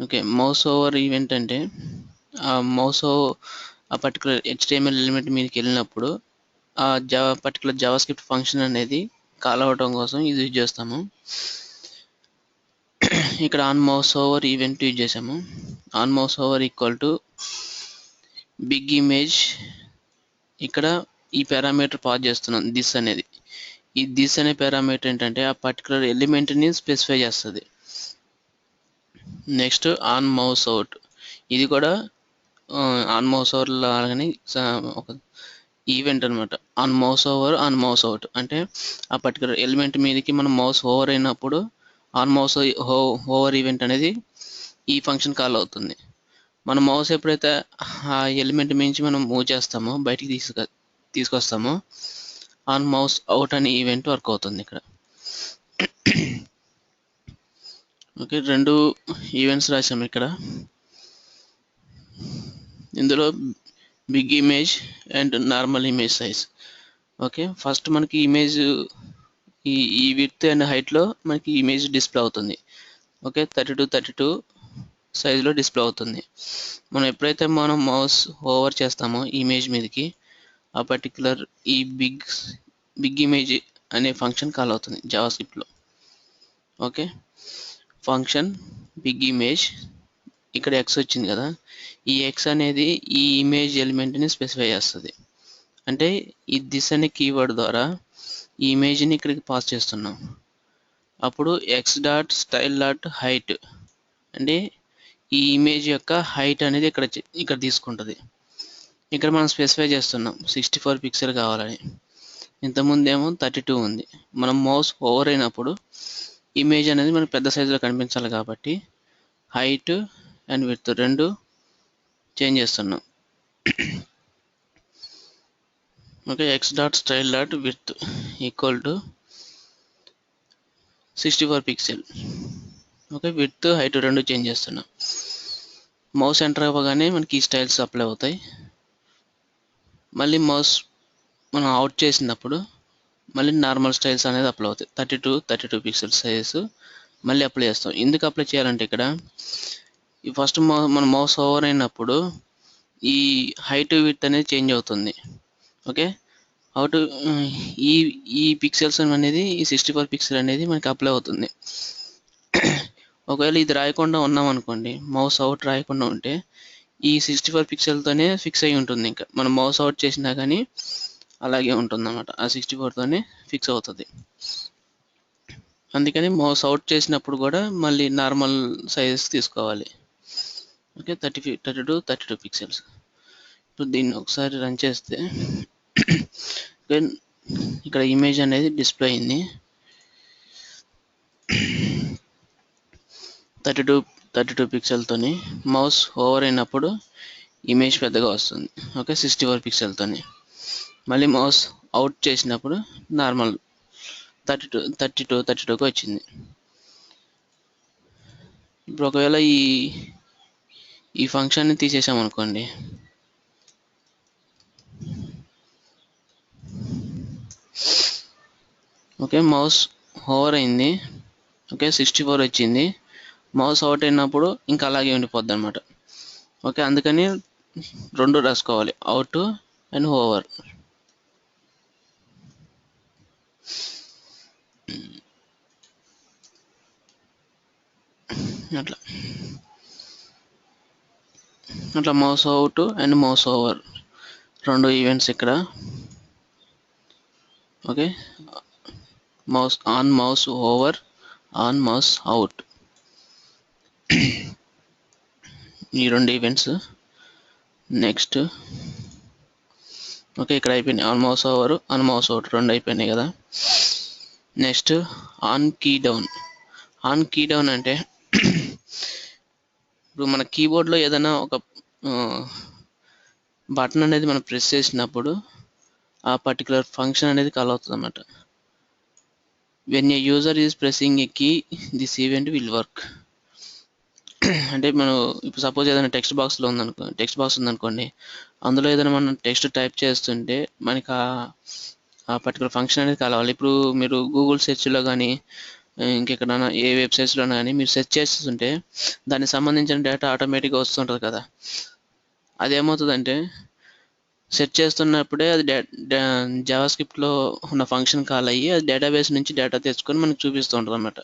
Okay. Mouse over event అంటే ఆ particular HTML element మీదకెళ్ళినప్పుడు పర్టికులర్ జావాస్క్రిప్ట్ ఫంక్షన్ అనేది కాల్ అవ్వడం కోసం ఇది యూజ్ చేస్తాము. ఇక్కడ on mouse over event use చేసాము. On mouse over equal to big image. ఇక్కడ ఈ పారామీటర్ పాస్ చేస్తున్నాం దిస్ అనేది. ఈ దిస్ అనే పారామీటర్ ఏంటంటే ఆ పర్టికులర్ ఎలిమెంట్ని స్పెసిఫై చేస్తుంది. నెక్స్ట్ ఆన్ మౌస్ అవుట్, ఇది కూడా ఆన్ మౌస్ ఓవర్ లాగానే ఒక ఈవెంట్ అనమాట. On mouse over on mouse out అంటే ఆ పర్టికులర్ ఎలిమెంట్ మీదకి మనం మౌస్ ఓవర్ అయినప్పుడు ఆన్ మౌస్ ఓవర్ ఈవెంట్ అనేది ఈ ఫంక్షన్ కాల్ అవుతుంది. మన మౌస్ ఎప్పుడైతే ఆ ఎలిమెంట్ మించి మనం మూవ్ చేస్తామో బయటికి తీసుకొస్తామో ఆన్ మౌస్ అవుట్ అనే ఈవెంట్ వర్క్ అవుతుంది ఇక్కడ. ఓకే, రెండు ఈవెంట్స్ రాసాము ఇక్కడ. ఇందులో big image and normal image size. Okay, first మనకి ఇమేజ్ ఈ విడ్త్ అండ్ హైట్లో మనకి ఇమేజ్ డిస్ప్లే అవుతుంది. ఓకే, 32 సైజులో డిస్ప్లే అవుతుంది. మనం ఎప్పుడైతే మనం మౌస్ ఓవర్ చేస్తామో ఇమేజ్ మీదకి ఆ పర్టికులర్ ఈ బిగ్ ఇమేజ్ అనే ఫంక్షన్ కాల్ అవుతుంది జావాస్క్రిప్ట్లో. ఓకే, ఫంక్షన్ బిగ్ ఇమేజ్, ఇక్కడ ఎక్స్ వచ్చింది కదా, ఈ ఎక్స్ అనేది ఈ ఇమేజ్ ఎలిమెంట్ని స్పెసిఫై చేస్తుంది. అంటే ఈ దిస్ అనే కీవర్డ్ ద్వారా ఈ ఇమేజ్ని ఇక్కడికి పాస్ చేస్తున్నాం. అప్పుడు X dot style dot height అంటే ఈ ఇమేజ్ యొక్క హైట్ అనేది ఇక్కడ తీసుకుంటుంది. ఇక్కడ మనం స్పెసిఫై చేస్తున్నాం 64 పిక్సెల్ కావాలని. ఇంతకుముందేమో 32 ఉంది. మనం మౌస్ ఓవర్ అయినప్పుడు ఇమేజ్ అనేది మనకు పెద్ద సైజులో కనిపించాలి కాబట్టి హైట్ అండ్ విడ్త్ రెండు చేంజ్ చేస్తున్నాం. Okay, X dot style dot width equal to 64 pixel. Okay, width height రెండు చేంజ్ చేస్తున్నాం. మౌస్ ఎంటర్ అవ్వగానే మనకి ఈ స్టైల్స్ అప్లై అవుతాయి. మళ్ళీ మౌస్ మనం అవుట్ చేసినప్పుడు మళ్ళీ నార్మల్ స్టైల్స్ అనేది అప్లై అవుతాయి. 32 పిక్సెల్ సైజెస్ మళ్ళీ అప్లై చేస్తాం. ఎందుకు అప్లై చేయాలంటే ఇక్కడ ఈ ఫస్ట్ మన మౌస్ ఓవర్ అయినప్పుడు ఈ హైట్ విడ్త్ అనేది చేంజ్ అవుతుంది. ఓకే, అవుట్ ఈ పిక్సెల్స్ అనేది ఈ 64 పిక్సెల్ అనేది మనకి అప్లై అవుతుంది. ఒకవేళ ఇది రాయకుండా ఉన్నాం అనుకోండి, మౌస్ అవుట్ రాయకుండా ఉంటే ఈ 64 పిక్సెల్తోనే ఫిక్స్ అయి ఉంటుంది. ఇంకా మనం మౌస్ అవుట్ చేసినా కానీ అలాగే ఉంటుంది అన్నమాట. ఆ 64తోనే ఫిక్స్ అవుతుంది. అందుకని మౌస్ అవుట్ చేసినప్పుడు కూడా మళ్ళీ నార్మల్ సైజ్ తీసుకోవాలి. Okay, 32 pixels. ఇప్పుడు దీన్ని ఒకసారి రన్ చేస్తే ఇక్కడ ఇమేజ్ అనేది డిస్ప్లే అయింది. 32 పిక్సెల్తోని మౌస్ ఓవర్ అయినప్పుడు ఇమేజ్ పెద్దగా వస్తుంది. ఓకే, 64 పిక్సెల్తోని. మళ్ళీ మౌస్ అవుట్ చేసినప్పుడు నార్మల్ 32కి వచ్చింది. ఇప్పుడు ఒకవేళ ఈ ఫంక్షన్ని తీసేసామనుకోండి, ఓకే, మౌస్ ఓవర్ అయింది. ఓకే, 64 వచ్చింది. మౌస్ అవుట్ అయినప్పుడు ఇంకా అలాగే ఉండిపోద్ది అనమాట. ఓకే, అందుకని రెండు రాసుకోవాలి, అవుట్ అండ్ ఓవర్. అట్లా mouse out and mouse over రెండు ఈవెంట్స్ ఇక్కడ. Okay, mouse on mouse over on mouse out ఈ రెండు ఈవెంట్స్. నెక్స్ట్ ఓకే, ఇక్కడ అయిపోయినాయి. On mouse over on mouse out రెండు అయిపోయినాయి కదా. Next on key down. On key down అంటే ఇప్పుడు మన కీబోర్డ్లో ఏదైనా ఒక బటన్ అనేది మనం ప్రెస్ చేసినప్పుడు ఆ పర్టికులర్ ఫంక్షన్ అనేది కాల్ అవుతుంది అన్నమాట. When a user is pressing a key this event will work. అంటే మనం ఇప్పుడు సపోజ్ ఏదైనా టెక్స్ట్ బాక్స్ ఉందనుకోండి, అందులో ఏదైనా మనం టెక్స్ట్ టైప్ చేస్తుంటే మనకి ఆ పర్టికులర్ ఫంక్షన్ అనేది కావాలి. ఇప్పుడు మీరు గూగుల్ సెర్చ్లో కానీ ఇంకెక్కడైనా ఏ వెబ్సైట్స్లోనా కానీ మీరు సెర్చ్ చేస్తుంటే దానికి సంబంధించిన డేటా ఆటోమేటిక్గా వస్తుంటుంది కదా. అదేమవుతుందంటే సెర్చ్ చేస్తున్నప్పుడే అది జావా స్క్రిప్ట్లో ఉన్న ఫంక్షన్ కాల్ అయ్యి అది డేటాబేస్ నుంచి డేటా తెచ్చుకొని మనకు చూపిస్తూ ఉంటుంది అన్నమాట.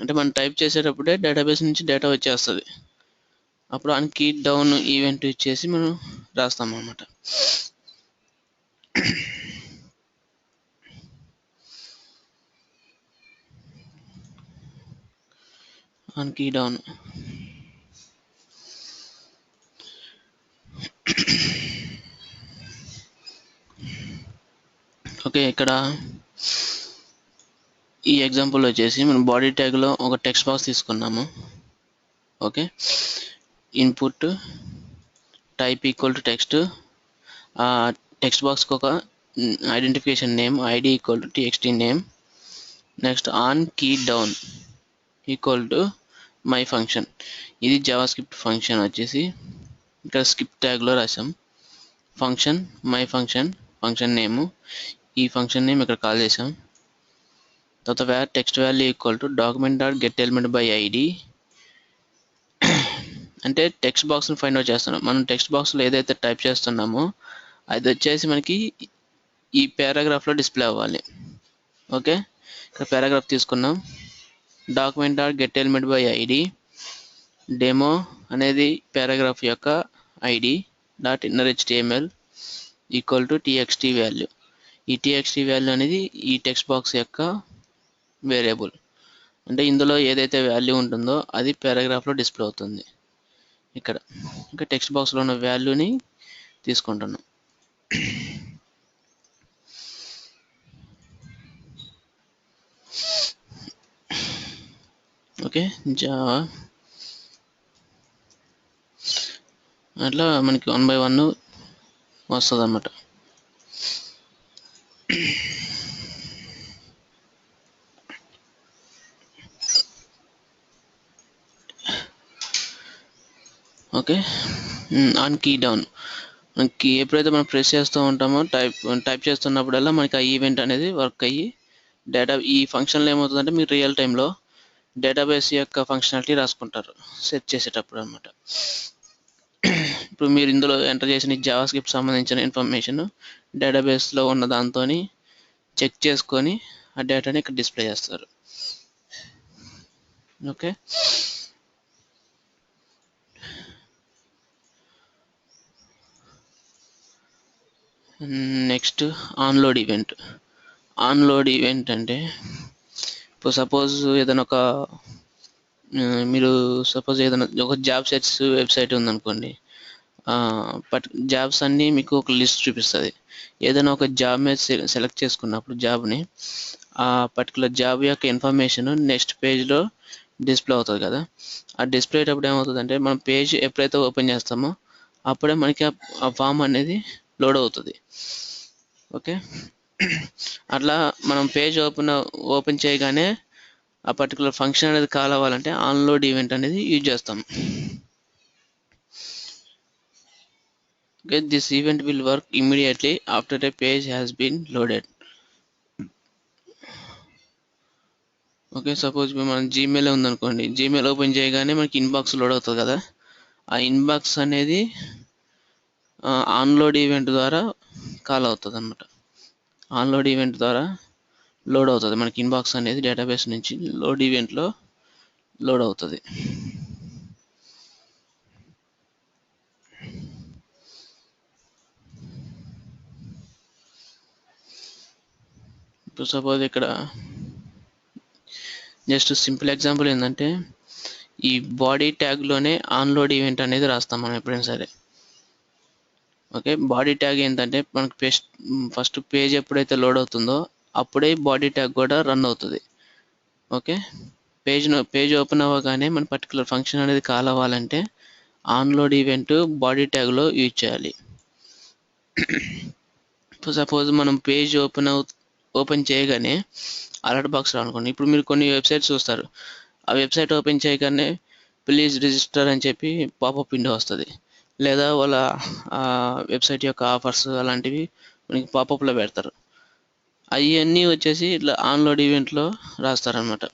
అంటే మనం టైప్ చేసేటప్పుడే డేటాబేస్ నుంచి డేటా వచ్చేస్తుంది. అప్పుడు ఆన్ కీ డౌన్ ఈవెంట్ ఇచ్చేసి మనం రాస్తాం అన్నమాట. On key down okay. ఇక్కడ ఈ ఎగ్జాంపుల్ వచ్చేసి మనం బాడీ ట్యాగ్లో ఒక టెక్స్ట్ బాక్స్ తీసుకున్నాము. Okay, input type equal to text, text బాక్స్కి ఒక identification name ID equal to TXT name, next on key down equal to my function. ఇది జావా స్క్రిప్ట్ ఫంక్షన్ వచ్చేసి ఇక్కడ స్క్రిప్ట్ ట్యాగ్లో రాసాం. Function my function, function name, ఈ function name ఇక్కడ call చేసాం. తర్వాత var text value equal to document dot get element by ID, అంటే టెక్స్ట్ బాక్స్ని ఫైండ్ అవుట్ చేస్తున్నాం. మనం టెక్స్ట్ బాక్స్లో ఏదైతే టైప్ చేస్తున్నామో అది వచ్చేసి మనకి ఈ పారాగ్రాఫ్లో డిస్ప్లే అవ్వాలి. ఓకే, ఇక్కడ పారాగ్రాఫ్ తీసుకున్నాం. Document dot get element by ID, demo అనేది పారాగ్రాఫ్ యొక్క ID, dot inner HTML equal to TXT value. ఈ టీఎక్స్టీ వాల్యూ అనేది ఈ టెక్స్ట్ బాక్స్ యొక్క వేరియబుల్. అంటే ఇందులో ఏదైతే వాల్యూ ఉంటుందో అది పారాగ్రాఫ్లో డిస్ప్లే అవుతుంది. ఇక్కడ ఇంకా టెక్స్ట్ బాక్స్లో ఉన్న వాల్యూని తీసుకుంటున్నాం. ఓకే, జావా అట్లా మనకి 1 by 1 వస్తుంది అన్నమాట. ఓకే, ఆన్ కీ డౌన్, మనకి ఎప్పుడైతే మనం ప్రెస్ చేస్తూ ఉంటామో టైప్ చేస్తున్నప్పుడల్లా మనకి ఆ ఈవెంట్ అనేది వర్క్ అయ్యి డేటా ఈ ఫంక్షన్లో ఏమవుతుందంటే మీరు రియల్ టైంలో డేటాబేస్ యొక్క ఫంక్షనాలిటీ రాసుకుంటారు సెర్చ్ చేసేటప్పుడు అన్నమాట. ఇప్పుడు మీరు ఇందులో ఎంటర్ చేసిన జావా స్క్రిప్ట్ సంబంధించిన ఇన్ఫర్మేషన్ డేటాబేస్లో ఉన్న దాంతో చెక్ చేసుకొని ఆ డేటాని ఇక్కడ డిస్ప్లే చేస్తారు. Okay, next onload event. Onload event అంటే ఇప్పుడు సపోజ్ ఏదైనా మీరు సపోజ్ ఏదైనా ఒక జాబ్ సెర్చ్ వెబ్సైట్ ఉందనుకోండి. జాబ్స్ అన్నీ మీకు ఒక లిస్ట్ చూపిస్తుంది. ఏదైనా ఒక జాబ్ మీద సెలెక్ట్ చేసుకున్నప్పుడు జాబ్ని ఆ పర్టికులర్ జాబ్ యొక్క ఇన్ఫర్మేషన్ నెక్స్ట్ పేజ్లో డిస్ప్లే అవుతుంది కదా. ఆ డిస్ప్లే అయ్యేటప్పుడు ఏమవుతుందంటే మనం పేజ్ ఎప్పుడైతే ఓపెన్ చేస్తామో అప్పుడే మనకి ఆ ఫామ్ అనేది లోడ్ అవుతుంది. ఓకే, అట్లా మనం పేజ్ ఓపెన్ చేయగానే ఆ పర్టికులర్ ఫంక్షన్ అనేది కాల్ అవ్వాలంటే ఆన్లోడ్ ఈవెంట్ అనేది యూజ్ చేస్తాం. Okay, this event will work immediately after a page has been loaded. Okay, suppose మన జీమెయిల్ ఉందనుకోండి. జీమెయిల్ ఓపెన్ చేయగానే మనకి ఇన్బాక్స్ లోడ్ అవుతుంది కదా. ఆ ఇన్బాక్స్ అనేది ఆన్లోడ్ ఈవెంట్ ద్వారా కాల్ అవుతుంది అన్నమాట. ఆన్లోడ్ ఈవెంట్ ద్వారా లోడ్ అవుతుంది మనకి ఇన్బాక్స్ అనేది డేటాబేస్ నుంచి లోడ్ ఈవెంట్లో లోడ్ అవుతుంది. ఇప్పుడు సపోజ్ ఇక్కడ జస్ట్ సింపుల్ ఎగ్జాంపుల్ ఏంటంటే ఈ బాడీ ట్యాగ్లోనే ఆన్లోడ్ ఈవెంట్ అనేది రాస్తాం మనం ఎప్పుడైనా సరే. ఓకే, బాడీ ట్యాగ్ ఏంటంటే మనకు ఫస్ట్ పేజ్ ఎప్పుడైతే లోడ్ అవుతుందో అప్పుడే బాడీ ట్యాగ్ కూడా రన్ అవుతుంది. ఓకే, పేజ్ ఓపెన్ అవ్వగానే మన పర్టికులర్ ఫంక్షన్ అనేది కాల్ అవ్వాలంటే ఆన్లోడ్ ఈవెంట్ బాడీ ట్యాగ్లో యూజ్ చేయాలి. ఇప్పుడు సపోజ్ మనం పేజ్ ఓపెన్ చేయగానే అలర్ట్ బాక్స్ రానుకోండి. ఇప్పుడు మీరు కొన్ని వెబ్సైట్స్ చూస్తారు. ఆ వెబ్సైట్ ఓపెన్ చేయగానే ప్లీజ్ రిజిస్టర్ అని చెప్పి పాపప్ విండో వస్తుంది. లేదా వాళ్ళ వెబ్సైట్ యొక్క ఆఫర్స్ అలాంటివి మనకి పాపప్లో పెడతారు. అవన్నీ వచ్చేసి ఇట్లా ఆన్లోడ్ ఈవెంట్లో రాస్తారనమాట.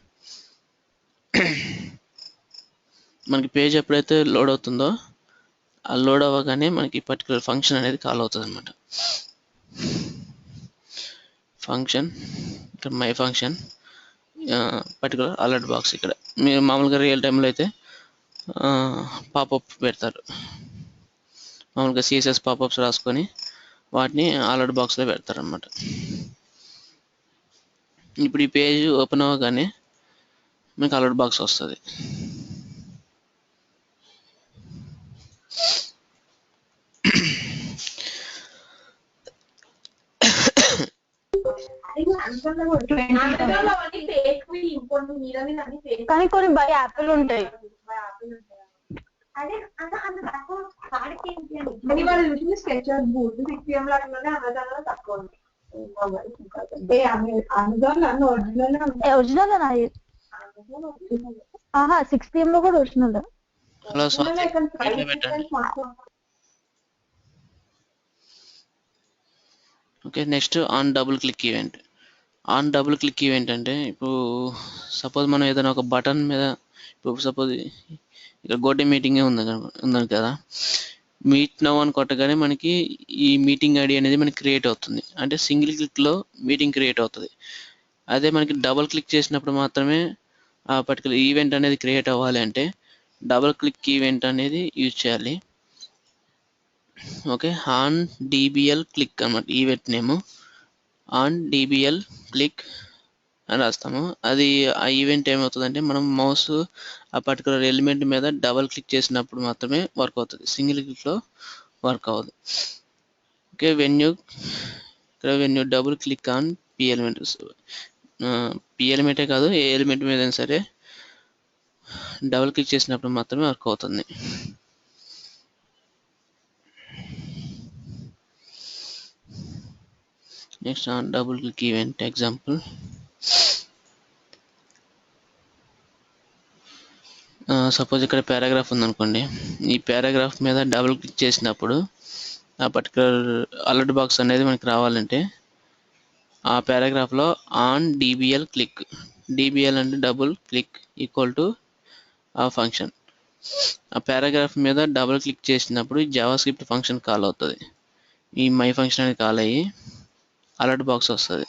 మనకి పేజ్ ఎప్పుడైతే లోడ్ అవుతుందో ఆ లోడ్ అవ్వగానే మనకి పర్టికులర్ ఫంక్షన్ అనేది కాల్ అవుతుంది అనమాట. ఫంక్షన్ ఇక్కడ my function particular alert box. ఇక్కడ మీరు మామూలుగా రియల్ టైంలో అయితే పాపప్ పెడతారు. మామూలుగా సిఎస్ఎస్ పాపప్స్ రాసుకొని వాటిని అలర్ట్ బాక్స్లో పెడతారు అనమాట. ఇప్పుడు ఈ పేజ్ ఓపెన్ అవ్వగానే మీకు అలర్ట్ బాక్స్ వస్తుంది. కానీ కొన్ని బై యాప్లు ఉంటాయి. ఒరిజినల్ ఆహా 6 PM లో కూడా ఒరిజినల్. హలో స్వాతి, పెట్టండి. Okay, next on double click event. On double click event అంటే ఇప్పుడు సపోజ్ మనం ఏదైనా ఒక బటన్ మీద, ఇప్పుడు సపోజ్ ఇక్కడ గోటే మీటింగే ఉందని కదా, మీట్ నవ్ అని కొట్టగానే మనకి ఈ మీటింగ్ ఐడి అనేది మనకి క్రియేట్ అవుతుంది. అంటే సింగిల్ క్లిక్లో మీటింగ్ క్రియేట్ అవుతుంది. అదే మనకి డబుల్ క్లిక్ చేసినప్పుడు మాత్రమే ఆ పర్టికులర్ ఈవెంట్ అనేది క్రియేట్ అవ్వాలి అంటే డబుల్ క్లిక్ ఈవెంట్ అనేది యూజ్ చేయాలి. ఓకే, ఆన్ డిబిఎల్ క్లిక్ అన్నమాట event name. On DBL click అని రాస్తాము. అది ఆ ఈవెంట్ ఏమవుతుందంటే మనం మౌస్ ఆ పర్టికులర్ ఎలిమెంట్ మీద డబల్ క్లిక్ చేసినప్పుడు మాత్రమే వర్క్ అవుతుంది, సింగిల్ క్లిక్లో వర్క్ అవ్వదు. Okay, when you double click on P element, P ఎలిమెంటే కాదు ఏ ఎలిమెంట్ మీద సరే డబుల్ క్లిక్ చేసినప్పుడు మాత్రమే వర్క్ అవుతుంది. Next on double click event example. Suppose ఇక్కడ పారాగ్రాఫ్ ఉందనుకోండి, ఈ పారాగ్రాఫ్ మీద డబుల్ క్లిక్ చేసినప్పుడు ఆ పర్టికులర్ అలర్ట్ బాక్స్ అనేది మనకి రావాలంటే ఆ పారాగ్రాఫ్లో ఆన్ డిబిఎల్ క్లిక్, డిబిఎల్ అంటే డబుల్ క్లిక్ ఈక్వల్ టు ఆ ఫంక్షన్. ఆ పారాగ్రాఫ్ మీద డబుల్ క్లిక్ చేసినప్పుడు జావా స్క్రిప్ట్ ఫంక్షన్ కాల్ అవుతుంది. ఈ మై ఫంక్షన్ అనేది కాల్ అయ్యి అలర్ట్ బాక్స్ వస్తుంది.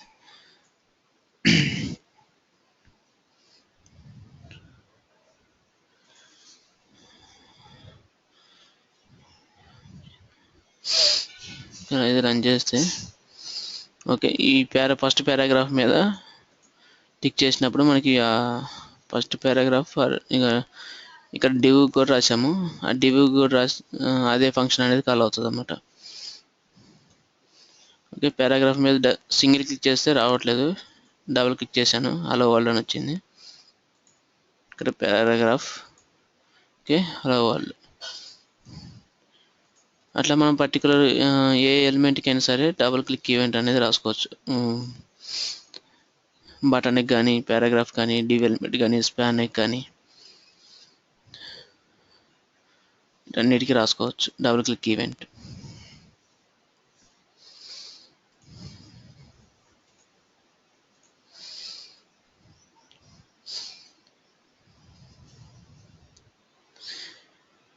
ఇది రన్ చేస్తే ఓకే, ఈ ఫస్ట్ పారాగ్రాఫ్ మీద టిక్ చేసినప్పుడు మనకి ఫస్ట్ పారాగ్రాఫ్ ఇక్కడ డివ్ కూడా రాసాము, ఆ డివ్ కూడా రాసి అదే ఫంక్షన్ అనేది కాల్ అవుతుంది అన్నమాట. ఓకే, పారాగ్రాఫ్ మీద సింగిల్ క్లిక్ చేస్తే రావట్లేదు, డబుల్ క్లిక్ చేశాను హలో వరల్డ్ అని వచ్చింది. ఇక్కడ పారాగ్రాఫ్, ఓకే హలో వరల్డ్. అట్లా మనం పర్టికులర్ ఏ ఎలిమెంట్కి అయినా సరే డబుల్ క్లిక్ ఈవెంట్ అనేది రాసుకోవచ్చు. బటన్కి కానీ, పారాగ్రాఫ్ కానీ, డివ్ ఎలిమెంట్ కానీ, స్పాన్కి కానీ అన్నిటికీ రాసుకోవచ్చు double click event.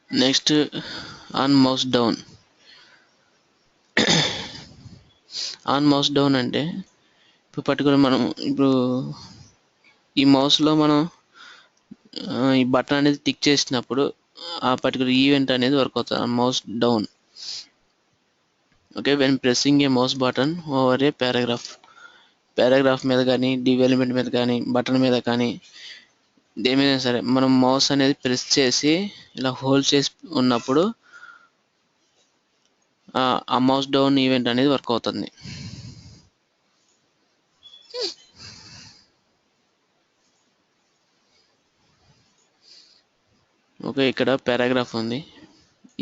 Next on mouse down. On mouse down అంటే ఇప్పుడు పర్టికులర్ మనం ఇప్పుడు ఈ మౌస్లో మనం ఈ బటన్ అనేది టిక్ చేసినప్పుడు ఆ పర్టికులర్ ఈవెంట్ అనేది వర్క్ అవుతుంది on mouse down. Okay, when pressing A mouse button over a paragraph మీద కానీ, డివ్ ఎలిమెంట్ మీద కానీ, బటన్ మీద కానీ, దేని సరే మనం మౌస్ అనేది ప్రెస్ చేసి ఇలా హోల్డ్ చేసి ఉన్నప్పుడు ఆ మౌస్ డౌన్ ఈవెంట్ అనేది వర్క్ అవుతుంది. ఓకే, ఇక్కడ పారాగ్రాఫ్ ఉంది.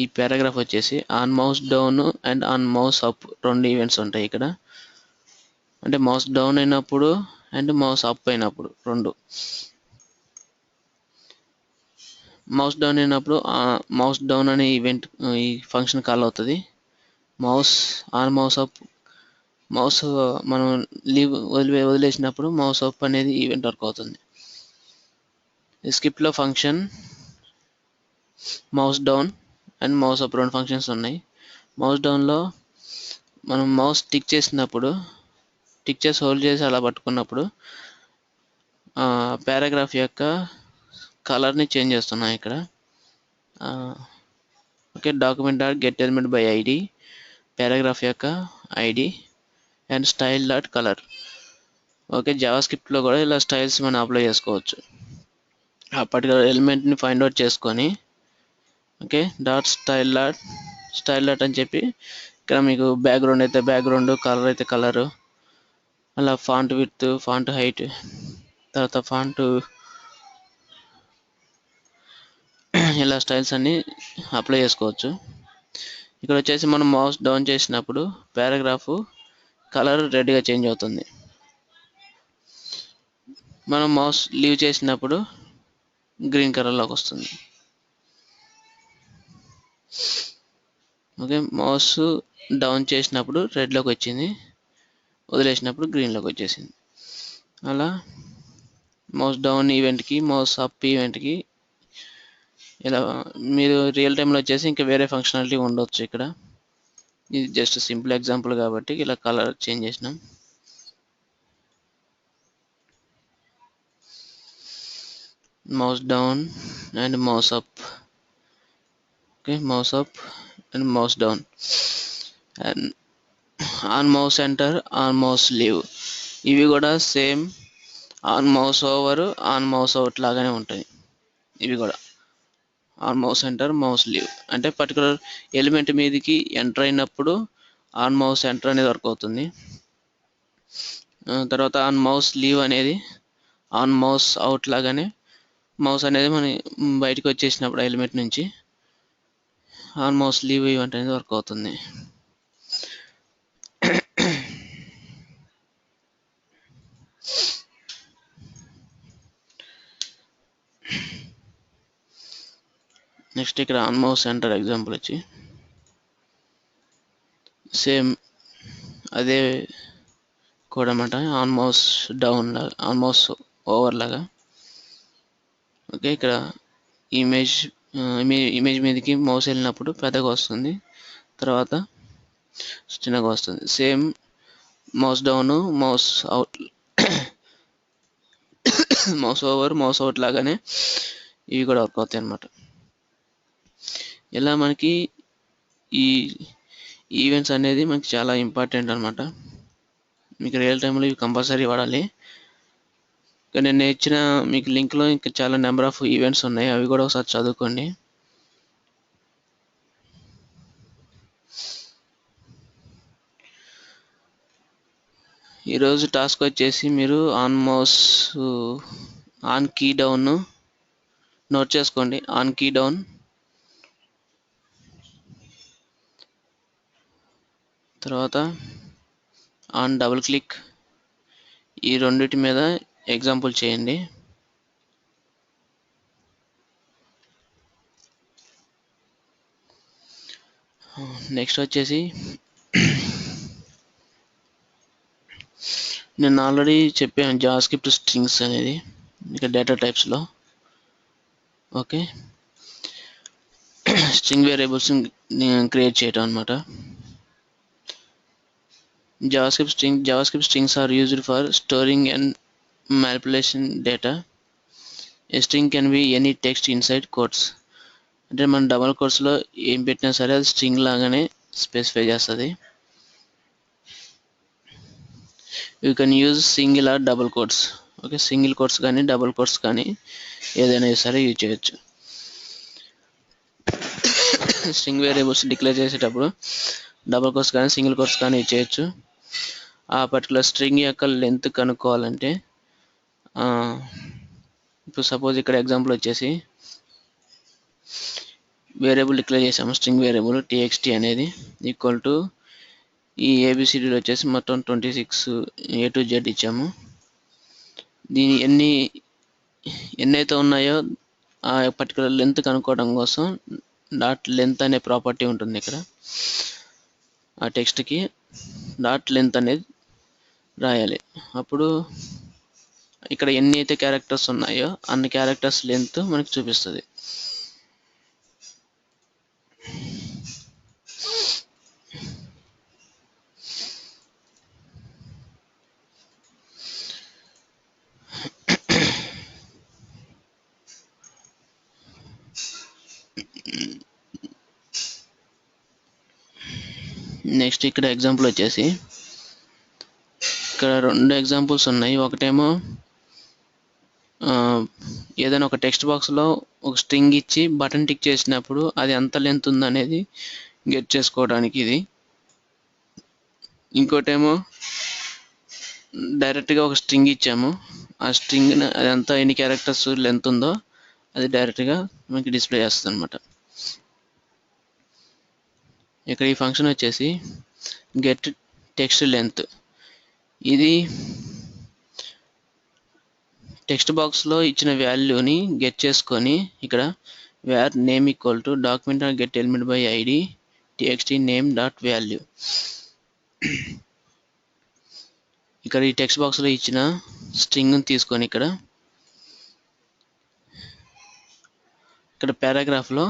ఈ పారాగ్రాఫ్ వచ్చేసి on mouse down and on mouse up రెండు ఈవెంట్స్ ఉంటాయి ఇక్కడ. అంటే మౌస్ డౌన్ అయినప్పుడు అండ్ మౌస్ అప్ అయినప్పుడు రెండు. మౌస్ డౌన్ అయినప్పుడు మౌస్ డౌన్ అనే ఈవెంట్ ఈ ఫంక్షన్ కాల్ అవుతుంది. మౌస్ అప్ మౌస్ మనం వదిలేసినప్పుడు మౌస్ అప్ అనేది ఈవెంట్ వర్క్ అవుతుంది. స్కిప్లో function mouse down and mouse up 2 functions ఉన్నాయి. మౌస్ డౌన్లో మనం మౌస్ టిక్ చేసినప్పుడు, టిక్ చేసి హోల్డ్ చేసి అలా పట్టుకున్నప్పుడు పారాగ్రాఫ్ యొక్క కలర్ని చేంజ్ చేస్తున్నాం ఇక్కడ. Okay, document dot get element by ID, paragraph యొక్క ID and style dot colour. Okay, జావా స్క్రిప్ట్లో కూడా ఇలా స్టైల్స్ మనం అప్లై చేసుకోవచ్చు. ఆ పర్టికులర్ ఎలిమెంట్ని ఫైండ్ అవుట్ చేసుకొని ఓకే డాట్ స్టైల్ డాట్ అని చెప్పి ఇక్కడ మీకు బ్యాక్గ్రౌండ్ అయితే బ్యాక్గ్రౌండ్, కలర్ అయితే కలరు, అలా ఫాంట్ విడ్త్, ఫాంట్ హైట్, తర్వాత ఫాంట్ ఇలా స్టైల్స్ అన్ని అప్లై చేసుకోవచ్చు. ఇక్కడ వచ్చేసి మనం మౌస్ డౌన్ చేసినప్పుడు పారాగ్రాఫ్ కలర్ రెడ్గా చేంజ్ అవుతుంది. మనం మౌస్ లీవ్ చేసినప్పుడు గ్రీన్ కలర్లోకి వస్తుంది. ఓకే, మౌస్ డౌన్ చేసినప్పుడు రెడ్లోకి వచ్చింది, వదిలేసినప్పుడు గ్రీన్లోకి వచ్చేసింది. అలా మౌస్ డౌన్ ఈవెంట్కి, మౌస్ అప్ ఈవెంట్కి ఇలా మీరు రియల్ టైంలో వచ్చేసి ఇంకా వేరే ఫంక్షనాలిటీ ఉండొచ్చు. ఇక్కడ ఇది జస్ట్ సింపుల్ ఎగ్జాంపుల్ కాబట్టి ఇలా కలర్ చేంజ్ చేసినాం. Mouse down and mouse up. Okay, mouse up and mouse down and on mouse enter, on mouse leave. ఇవి కూడా same on mouse over, on mouse out లాగానే ఉంటాయి. ఇవి కూడా on mouse enter, mouse leave అంటే particular element మీదకి enter అయినప్పుడు on mouse enter అనేది వర్క్ అవుతుంది. తర్వాత ఆన్ మౌస్ లీవ్ అనేది ఆన్ మౌస్ అవుట్ లాగానే మౌస్ అనేది మన బయటకు వచ్చేసినప్పుడు ఎలిమెంట్ నుంచి ఆన్ మౌస్ లీవ్ ఈవెంట్ అనేది వర్క్ అవుతుంది. నెక్స్ట్ ఇక్కడ ఆన్ మౌస్ ఎంటర్ ఎగ్జాంపుల్ వచ్చి సేమ్ అదే కోడ్ అన్నమాట. ఆన్ మౌస్ డౌన్ లాగా, ఆన్ మౌస్ ఓవర్ లాగా. ఓకే, ఇక్కడ ఇమేజ్ మీదకి మౌస్ వెళ్ళినప్పుడు పెద్దగా వస్తుంది, తర్వాత చిన్నగా వస్తుంది. Same mouse down, mouse out, mouse over, mouse out లాగానే ఇవి కూడా వర్క్ అవుతాయి అన్నమాట. ఇలా మనకి ఈ ఈవెంట్స్ అనేది మనకి చాలా ఇంపార్టెంట్ అనమాట. మీకు రియల్ టైంలో ఇవి కంపల్సరీ వాడాలి. కానీ నేను ఇచ్చిన మీకు లింక్లో ఇంకా చాలా నెంబర్ ఆఫ్ ఈవెంట్స్ ఉన్నాయి, అవి కూడా ఒకసారి చదువుకోండి. ఈరోజు టాస్క్ వచ్చేసి మీరు on mouse on key down note చేసుకోండి. ఆన్ కీ డౌన్, తర్వాత ఆన్ డబుల్ క్లిక్, ఈ రెండిటి మీద ఎగ్జాంపుల్ చేయండి. నెక్స్ట్ వచ్చేసి నేను ఆల్రెడీ చెప్పాను జావా స్క్రిప్ట్ స్ట్రింగ్స్ అనేది ఇక డేటా టైప్స్లో. ఓకే, స్ట్రింగ్ వేరియబుల్స్ క్రియేట్ చేయటం అనమాట. JavaScript strings are used for storing and manipulation data. A string can be any text inside quotes. అంటే మన డబల్ కోట్స్లో ఏం పెట్టినా సరే అది స్ట్రింగ్ లాగానే స్పెసిఫై చేస్తుంది. You can use single or double quotes. Okay, single quotes కానీ డబుల్ కోట్స్ కానీ ఏదైనా సరే యూజ్ చేయొచ్చు. స్ట్రింగ్ వేరియబుల్స్ డిక్లేర్ చేసేటప్పుడు డబుల్ కోట్స్ కానీ సింగిల్ కోట్స్ కానీ యూజ్ చేయొచ్చు. ఆ పర్టికులర్ స్ట్రింగ్ యొక్క లెంత్ కనుక్కోవాలంటే ఇప్పుడు సపోజ్ ఇక్కడ ఎగ్జాంపుల్ వచ్చేసి వేరియబుల్ డిక్లేర్ చేసాము, స్ట్రింగ్ వేరియబుల్ txt అనేది ఈక్వల్ టు ఈ ఏబిసిడీలో వచ్చేసి మొత్తం 26 A to Z ఇచ్చాము. దీని ఎన్నైతే ఉన్నాయో ఆ పర్టికులర్ లెంత్ కనుక్కోవడం కోసం డాట్ లెంత్ అనే ప్రాపర్టీ ఉంటుంది ఇక్కడ ఆ టెక్స్ట్కి. డాట్ లెంత్ అనేది రాయాలి. అప్పుడు ఇక్కడ ఎన్ని అయితే క్యారెక్టర్స్ ఉన్నాయో అన్ని క్యారెక్టర్స్ లెంత్ మనకి చూపిస్తుంది. నెక్స్ట్ ఇక్కడ ఎగ్జాంపుల్ వచ్చేసి ఇక్కడ 2 ఎగ్జాంపుల్స్ ఉన్నాయి. ఒకటేమో ఏదైనా ఒక టెక్స్ట్ బాక్స్లో ఒక స్ట్రింగ్ ఇచ్చి బటన్ టిక్ చేసినప్పుడు అది ఎంత లెంత్ ఉందనేది గెట్ చేసుకోవడానికి ఇది. ఇంకోటేమో డైరెక్ట్గా ఒక స్ట్రింగ్ ఇచ్చాము, ఆ స్ట్రింగ్ అది ఎంత ఎన్ని క్యారెక్టర్స్ లెంత్ ఉందో అది డైరెక్ట్గా మనకి డిస్ప్లే చేస్తుంది అనమాట. ఇక్కడ ఈ ఫంక్షన్ వచ్చేసి గెట్ టెక్స్ట్ లెంత్. ఇది టెక్స్ట్ బాక్స్లో ఇచ్చిన వాల్యూని గెట్ చేసుకొని ఇక్కడ var name equal to document get element by ID txt name dot value. ఇక్కడ ఈ టెక్స్ట్ బాక్స్లో ఇచ్చిన స్ట్రింగ్ని తీసుకొని ఇక్కడ పారాగ్రాఫ్లో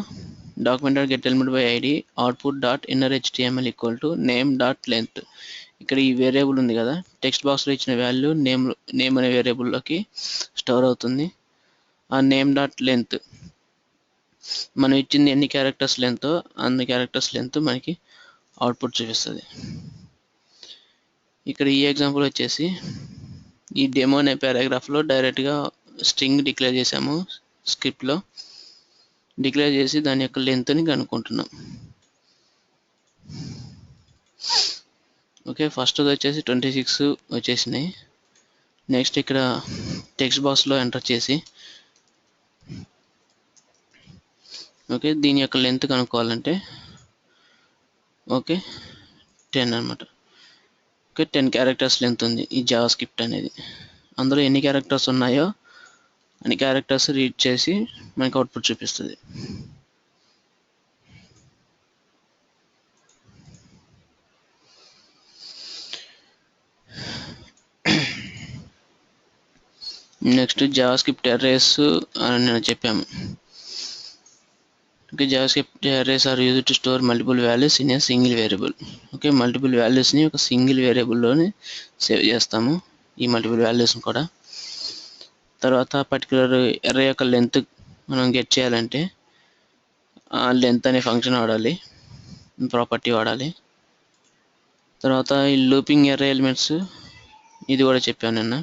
document get element by ID output dot inner HTML equal to name dot length. ఇక్కడ ఈ వేరియబుల్ ఉంది కదా, టెక్స్ట్ బాక్స్లో ఇచ్చిన వాల్యూ నేమ్ అనే వేరియబుల్లోకి స్టోర్ అవుతుంది. ఆ నేమ్ డాట్ లెంత్ మనం ఇచ్చింది ఎన్ని క్యారెక్టర్స్ లెంత్ అన్ని క్యారెక్టర్స్ లెంత్ మనకి అవుట్పుట్ చూపిస్తుంది. ఇక్కడ ఈ ఎగ్జాంపుల్ వచ్చేసి ఈ డెమో అనే పారాగ్రాఫ్లో డైరెక్ట్గా స్ట్రింగ్ డిక్లేర్ చేసాము, స్క్రిప్ట్లో డిక్లేర్ చేసి దాని యొక్క లెంత్ని కనుక్కుంటున్నాం. ఓకే, ఫస్ట్ వచ్చేసి 26 వచ్చేసినాయి. నెక్స్ట్ ఇక్కడ టెక్స్ట్ బాక్స్లో ఎంటర్ చేసి ఓకే దీని యొక్క లెంత్ కనుక్కోవాలంటే ఓకే 10 అనమాట. ఓకే 10 క్యారెక్టర్స్ లెంత్ ఉంది ఈ జావా స్క్రిప్ట్ అనేది. అందులో ఎన్ని క్యారెక్టర్స్ ఉన్నాయో అన్ని క్యారెక్టర్స్ రీడ్ చేసి మనకి అవుట్పుట్ చూపిస్తుంది. నెక్స్ట్ జావా స్క్రిప్ట్ అర్రేస్ అని నేను చెప్పాము. Okay, JavaScript arrays are used to store multiple values in a single variable. Okay, multiple వాల్యూస్ని ఒక సింగిల్ వేరియబుల్లోనే సేవ్ చేస్తాము, ఈ మల్టిపుల్ వాల్యూస్ని కూడా. తర్వాత పర్టికులర్ అర్రే యొక్క లెంత్ మనం గెట్ చేయాలంటే లెంత్ అనే ఫంక్షన్ వాడాలి, ప్రాపర్టీ వాడాలి. తర్వాత ఈ లూపింగ్ అర్రే ఎలిమెంట్స్ ఇది కూడా చెప్పాను నిన్న.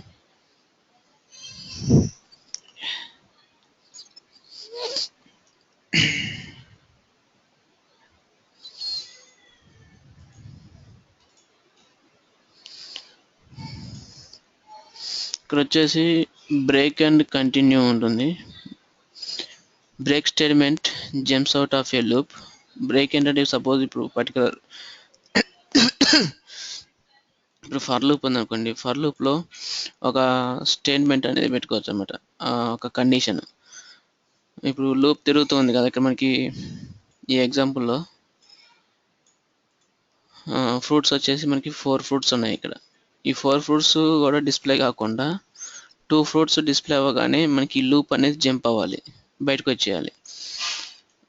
ఇక్కడ వచ్చేసి బ్రేక్ అండ్ కంటిన్యూ ఉంటుంది. Break statement jumps out of A loop. Break ఏంటంటే సపోజ్ ఇప్పుడు పర్టికులర్ ఇప్పుడు ఫర్ లూప్ ఉంది అనుకోండి, ఫర్ లూప్లో ఒక స్టేట్మెంట్ అనేది పెట్టుకోవచ్చు అనమాట, ఒక కండిషన్. ఇప్పుడు లూప్ తిరుగుతుంది కదా, ఇక్కడ మనకి ఈ ఎగ్జాంపుల్లో ఫ్రూట్స్ వచ్చేసి మనకి 4 ఫ్రూట్స్ ఉన్నాయి. ఇక్కడ ఈ 4 ఫ్రూట్స్ కూడా డిస్ప్లే కాకుండా 2 ఫ్రూట్స్ డిస్ప్లే అవ్వగానే మనకి లూప్ అనేది జంప్ అవ్వాలి, బయటకు వచ్చేయాలి.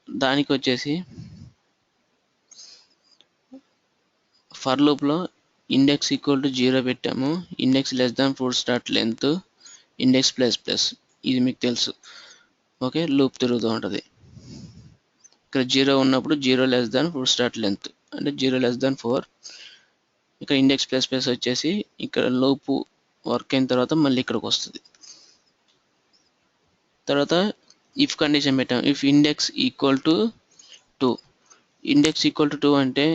దానికి వచ్చేసి ఫర్ లూప్లో ఇండెక్స్ ఈక్వల్ టు 0 పెట్టాము, index less than fruits dot length index plus plus. ఇది మీకు తెలుసు. ఓకే, లూప్ తిరుగుతూ ఉంటుంది. ఇక్కడ 0 ఉన్నప్పుడు 0 less than fruits dot length అంటే 0 లెస్ దాన్ 4. ఇక్కడ ఇండెక్స్ ప్లస్ ప్లస్ వచ్చేసి ఇక్కడ లూప్ వర్క్ అయిన తర్వాత మళ్ళీ ఇక్కడికి వస్తుంది. తర్వాత ఇఫ్ కండిషన్ పెట్టాం, if index equal to 2. Index equal to 2 అంటే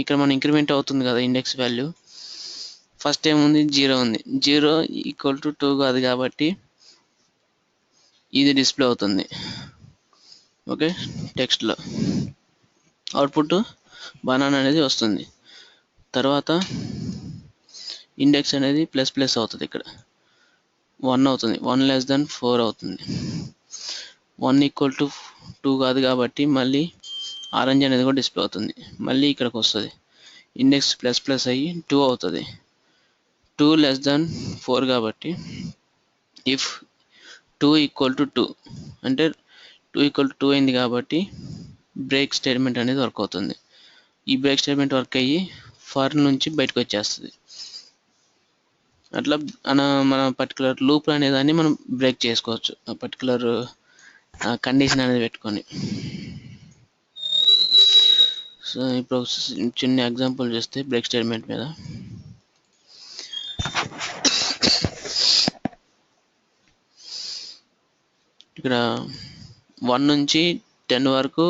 ఇక్కడ మనం ఇంక్రిమెంట్ అవుతుంది కదా ఇండెక్స్ వాల్యూ. ఫస్ట్ ఏముంది 0 ఉంది, 0 ఈక్వల్ టు 2 కాదు కాబట్టి ఇది డిస్ప్లే అవుతుంది. ఓకే, టెక్స్ట్లో అవుట్పుట్ బనానా అనేది వస్తుంది. తర్వాత ఇండెక్స్ అనేది ప్లస్ ప్లస్ అవుతుంది, ఇక్కడ 1 అవుతుంది, 1 లెస్ దాన్ 4 అవుతుంది. 1 ఈక్వల్ టు 2 కాదు కాబట్టి మళ్ళీ ఆరెంజ్ అనేది కూడా డిస్ప్లే అవుతుంది, మళ్ళీ ఇక్కడికి వస్తుంది. ఇండెక్స్ ప్లస్ ప్లస్ అయ్యి 2 అవుతుంది. 2 లెస్ దాన్ 4 కాబట్టి ఇఫ్ 2 ఈక్వల్ టు 2 అంటే 2 ఈక్వల్ టు 2 అయింది కాబట్టి బ్రేక్ స్టేట్మెంట్ అనేది వర్క్ అవుతుంది. ఈ బ్రేక్ స్టేట్మెంట్ వర్క్ అయ్యి ఫర్ నుంచి బయటకు వచ్చేస్తుంది. అట్లా మన పర్టికులర్ లూప్ అనేదాన్ని మనం బ్రేక్ చేసుకోవచ్చు, ఆ పర్టికులర్ కండిషన్ అనేది పెట్టుకొని. సో ఇప్పుడు చిన్న ఎగ్జాంపుల్ చేస్తే బ్రేక్ స్టేట్మెంట్ మీద ఇక్కడ 1 నుంచి 10 వరకు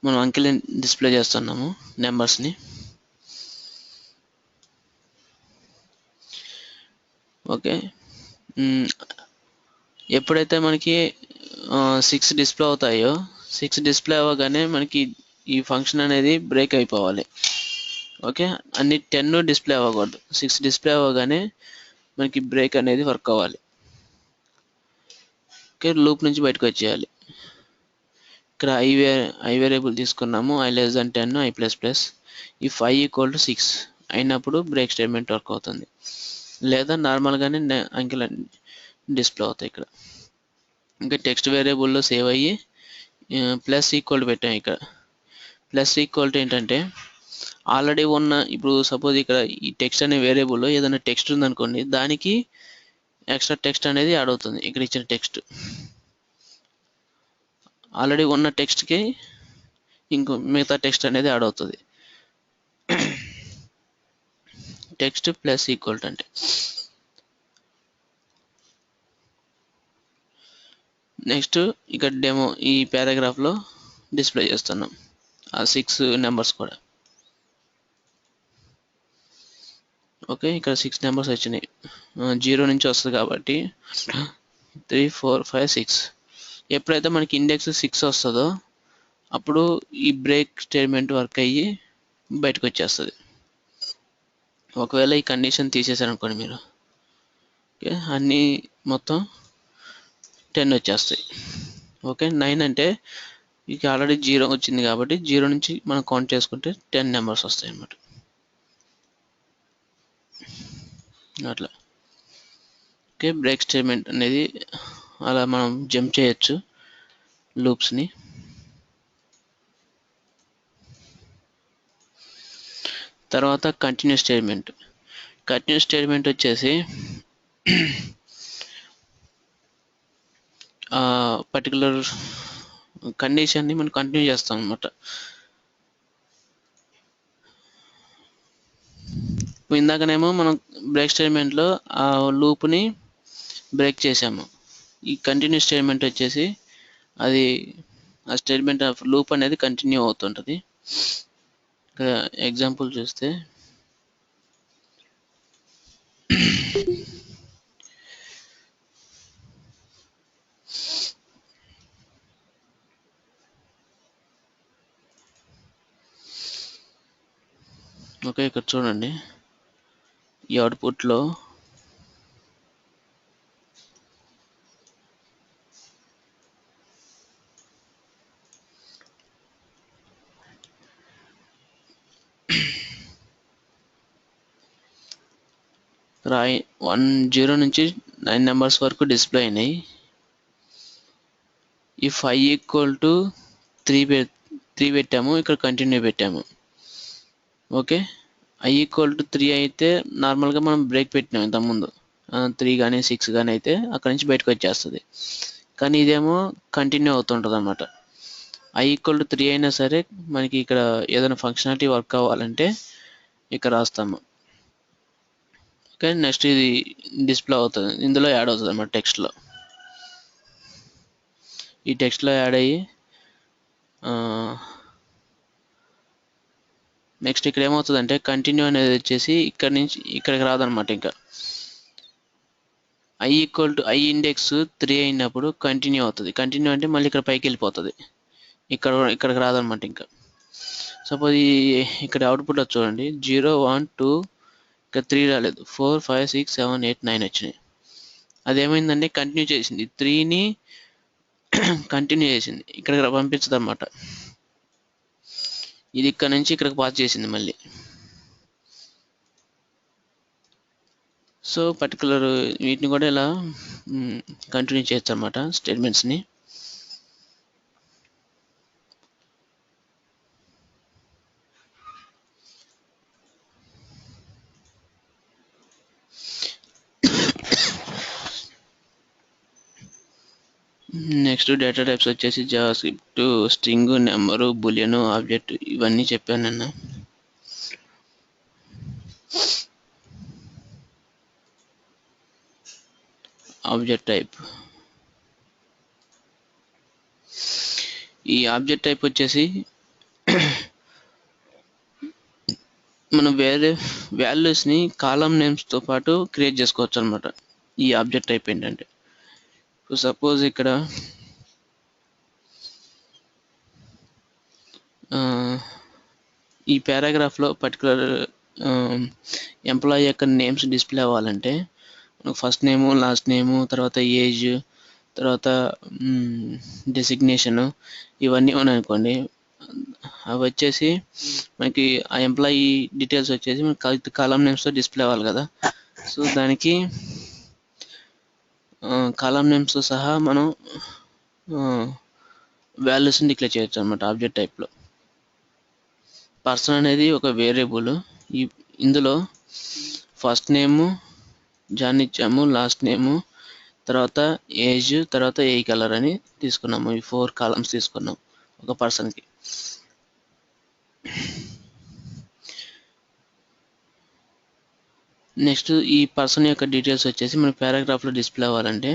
మనం అంకెల్ని డిస్ప్లే చేస్తున్నాము, నెంబర్స్ని. ఓకే, ఎప్పుడైతే మనకి 6 డిస్ప్లే అవుతాయో 6 డిస్ప్లే అవ్వగానే మనకి ఈ ఫంక్షన్ అనేది బ్రేక్ అయిపోవాలి. ఓకే, అన్ని 10 డిస్ప్లే అవ్వకూడదు. 6 డిస్ప్లే అవ్వగానే మనకి బ్రేక్ అనేది వర్క్ అవ్వాలి. ఓకే, లూప్ నుంచి బయటకు వచ్చేయాలి. ఇక్కడ ఐ వేరియబుల్ తీసుకున్నాము, I less than 10, I plus plus. If I equal to 6 అయినప్పుడు బ్రేక్ స్టేట్మెంట్ వర్క్ అవుతుంది, లేదా నార్మల్గానే అంకెలు డిస్ప్లే అవుతాయి ఇక్కడ. ఇంకా టెక్స్ట్ వేరియబుల్లో సేవ్ అయ్యి ప్లస్ ఈక్వల్ టు పెట్టాం. ఇక్కడ ప్లస్ ఈక్వల్ టు ఏంటంటే ఆల్రెడీ ఉన్న, ఇప్పుడు సపోజ్ ఇక్కడ ఈ టెక్స్ట్ అనే వేరియబుల్లో ఏదైనా టెక్స్ట్ ఉందనుకోండి, దానికి ఎక్స్ట్రా టెక్స్ట్ అనేది యాడ్ అవుతుంది. ఇక్కడ ఇచ్చిన టెక్స్ట్ ఆల్రెడీ ఉన్న టెక్స్ట్కి ఇంకో మిగతా టెక్స్ట్ అనేది యాడ్ అవుతుంది. టెక్స్ట్ ప్లస్ ఈక్వల్ టు అంటే నెక్స్ట్ ఇక్కడ డెమో ఈ పారాగ్రాఫ్లో డిస్ప్లే చేస్తున్నాం ఆ 6 నెంబర్స్ కూడా. ఓకే, ఇక్కడ 6 నెంబర్స్ వచ్చినాయి. 0 నుంచి వస్తుంది కాబట్టి 3, 4, 5, 6. ఎప్పుడైతే మనకి ఇండెక్స్ 6 వస్తుందో అప్పుడు ఈ బ్రేక్ స్టేట్మెంట్ వర్క్ అయ్యి బయటకు వచ్చేస్తుంది. ఒకవేళ ఈ కండిషన్ తీసేసారనుకోండి మీరు, ఓకే, అన్నీ మొత్తం 10 వచ్చేస్తాయి. ఓకే, 9 అంటే ఇక ఆల్రెడీ 0 వచ్చింది కాబట్టి 0 నుంచి మనం కౌంట్ చేసుకుంటే 10 నెంబర్స్ వస్తాయి అన్నమాట. అట్లా ఓకే, బ్రేక్ స్టేట్మెంట్ అనేది అలా మనం జంప్ చేయొచ్చు లూప్స్ని. తర్వాత కంటిన్యూస్ స్టేట్మెంట్. కంటిన్యూస్ స్టేట్మెంట్ వచ్చేసి పర్టికులర్ కండిషన్ని మనం కంటిన్యూ చేస్తాం అన్నమాట. ఇందాకనేమో మనం బ్రేక్ స్టేట్మెంట్లో ఆ లూప్ని బ్రేక్ చేసాము. ఈ కంటిన్యూ స్టేట్మెంట్ వచ్చేసి అది ఆ స్టేట్మెంట్ ఆఫ్ లూప్ అనేది కంటిన్యూ అవుతుంటుంది. ఇక్కడ ఎగ్జాంపుల్ చూస్తే ఓకే, ఇక్కడ చూడండి ఈ అవుట్పుట్లో రాయి 0 నుంచి 9 నెంబర్స్ వరకు డిస్ప్లే అయినాయి. ఇఫ్ ఐ ఈక్వల్ టు 3 పెట్టాము, ఇక్కడ కంటిన్యూ పెట్టాము. ఓకే, ఐ ఈక్వల్ టు 3 అయితే నార్మల్గా మనం బ్రేక్ పెట్టినాం ఇంతకుముందు, 3 కానీ 6 కానీ అయితే అక్కడి నుంచి బయటకు వచ్చేస్తుంది. కానీ ఇదేమో కంటిన్యూ అవుతుంటుంది అన్నమాట. ఐ ఈక్వల్ టు 3 అయినా సరే మనకి ఇక్కడ ఏదైనా ఫంక్షనాలిటీ వర్క్ అవ్వాలంటే ఇక్కడ రాస్తాము. ఓకే, నెక్స్ట్ ఇది డిస్ప్లే అవుతుంది, ఇందులో యాడ్ అవుతుంది అన్నమాట టెక్స్ట్లో. ఈ టెక్స్ట్లో యాడ్ అయ్యి నెక్స్ట్ ఇక్కడ ఏమవుతుందంటే కంటిన్యూ అనేది వచ్చేసి ఇక్కడ నుంచి ఇక్కడికి రాదనమాట. ఇంకా I equal to I index 3 అయినప్పుడు కంటిన్యూ అవుతుంది. కంటిన్యూ అంటే మళ్ళీ ఇక్కడ పైకి వెళ్ళిపోతుంది, ఇక్కడికి రాదనమాట. ఇంకా సపోజ్ ఇక్కడ అవుట్పుట్లో చూడండి 0, 1, 2, ఇక్కడ 3 రాలేదు, 4, 5, 6, 7, 8, 9 వచ్చినాయి. అదేమైందంటే కంటిన్యూ చేసింది, 3ని కంటిన్యూ చేసింది, ఇక్కడ పంపించదు అనమాట. ఇది ఇక్కడ నుంచి ఇక్కడికి పాస్ చేసింది మళ్ళీ. సో పర్టికులర్ వీటిని కూడా ఇలా కంటిన్యూ చేయొచ్చు అనమాట స్టేట్మెంట్స్ని. నెక్స్ట్ డేటా టైప్స్ వచ్చేసి JavaScript, string, number, Boolean, object ఇవన్నీ చెప్పాను నిన్న. ఆబ్జెక్ట్ టైప్, ఈ ఆబ్జెక్ట్ టైప్ వచ్చేసి మనం వేరే వాల్యూస్ని కాలం నేమ్స్తో పాటు క్రియేట్ చేసుకోవచ్చు అనమాట. ఈ ఆబ్జెక్ట్ టైప్ ఏంటంటే, ఇప్పుడు సపోజ్ ఇక్కడ ఈ పారాగ్రాఫ్లో పర్టికులర్ ఎంప్లాయీ యొక్క నేమ్స్ డిస్ప్లే అవ్వాలంటే ఫస్ట్ నేము, లాస్ట్ నేము, తర్వాత ఏజ్, తర్వాత డెసిగ్నేషను ఇవన్నీ ఉన్నాయనుకోండి, అవి వచ్చేసి మనకి ఆ ఎంప్లాయీ డీటెయిల్స్ వచ్చేసి మనకి కాలం నేమ్స్తో డిస్ప్లే అవ్వాలి కదా. సో దానికి కాలం నేమ్స్తో సహా మనం వాల్యూస్ని డిక్లేర్ చేయొచ్చు అనమాట ఆబ్జెక్ట్ టైప్లో. పర్సన్ అనేది ఒక వేరియబుల్. ఇందులో ఫస్ట్ నేము జాన్ ఇచ్చాము, లాస్ట్ నేము, తర్వాత ఏజ్, తర్వాత ఏ కలర్ అని తీసుకున్నాము. ఈ 4 కాలమ్స్ తీసుకున్నాం ఒక పర్సన్కి. నెక్స్ట్ ఈ పర్సన్ యొక్క డీటెయిల్స్ వచ్చేసి మన పారాగ్రాఫ్లో డిస్ప్లే అవ్వాలంటే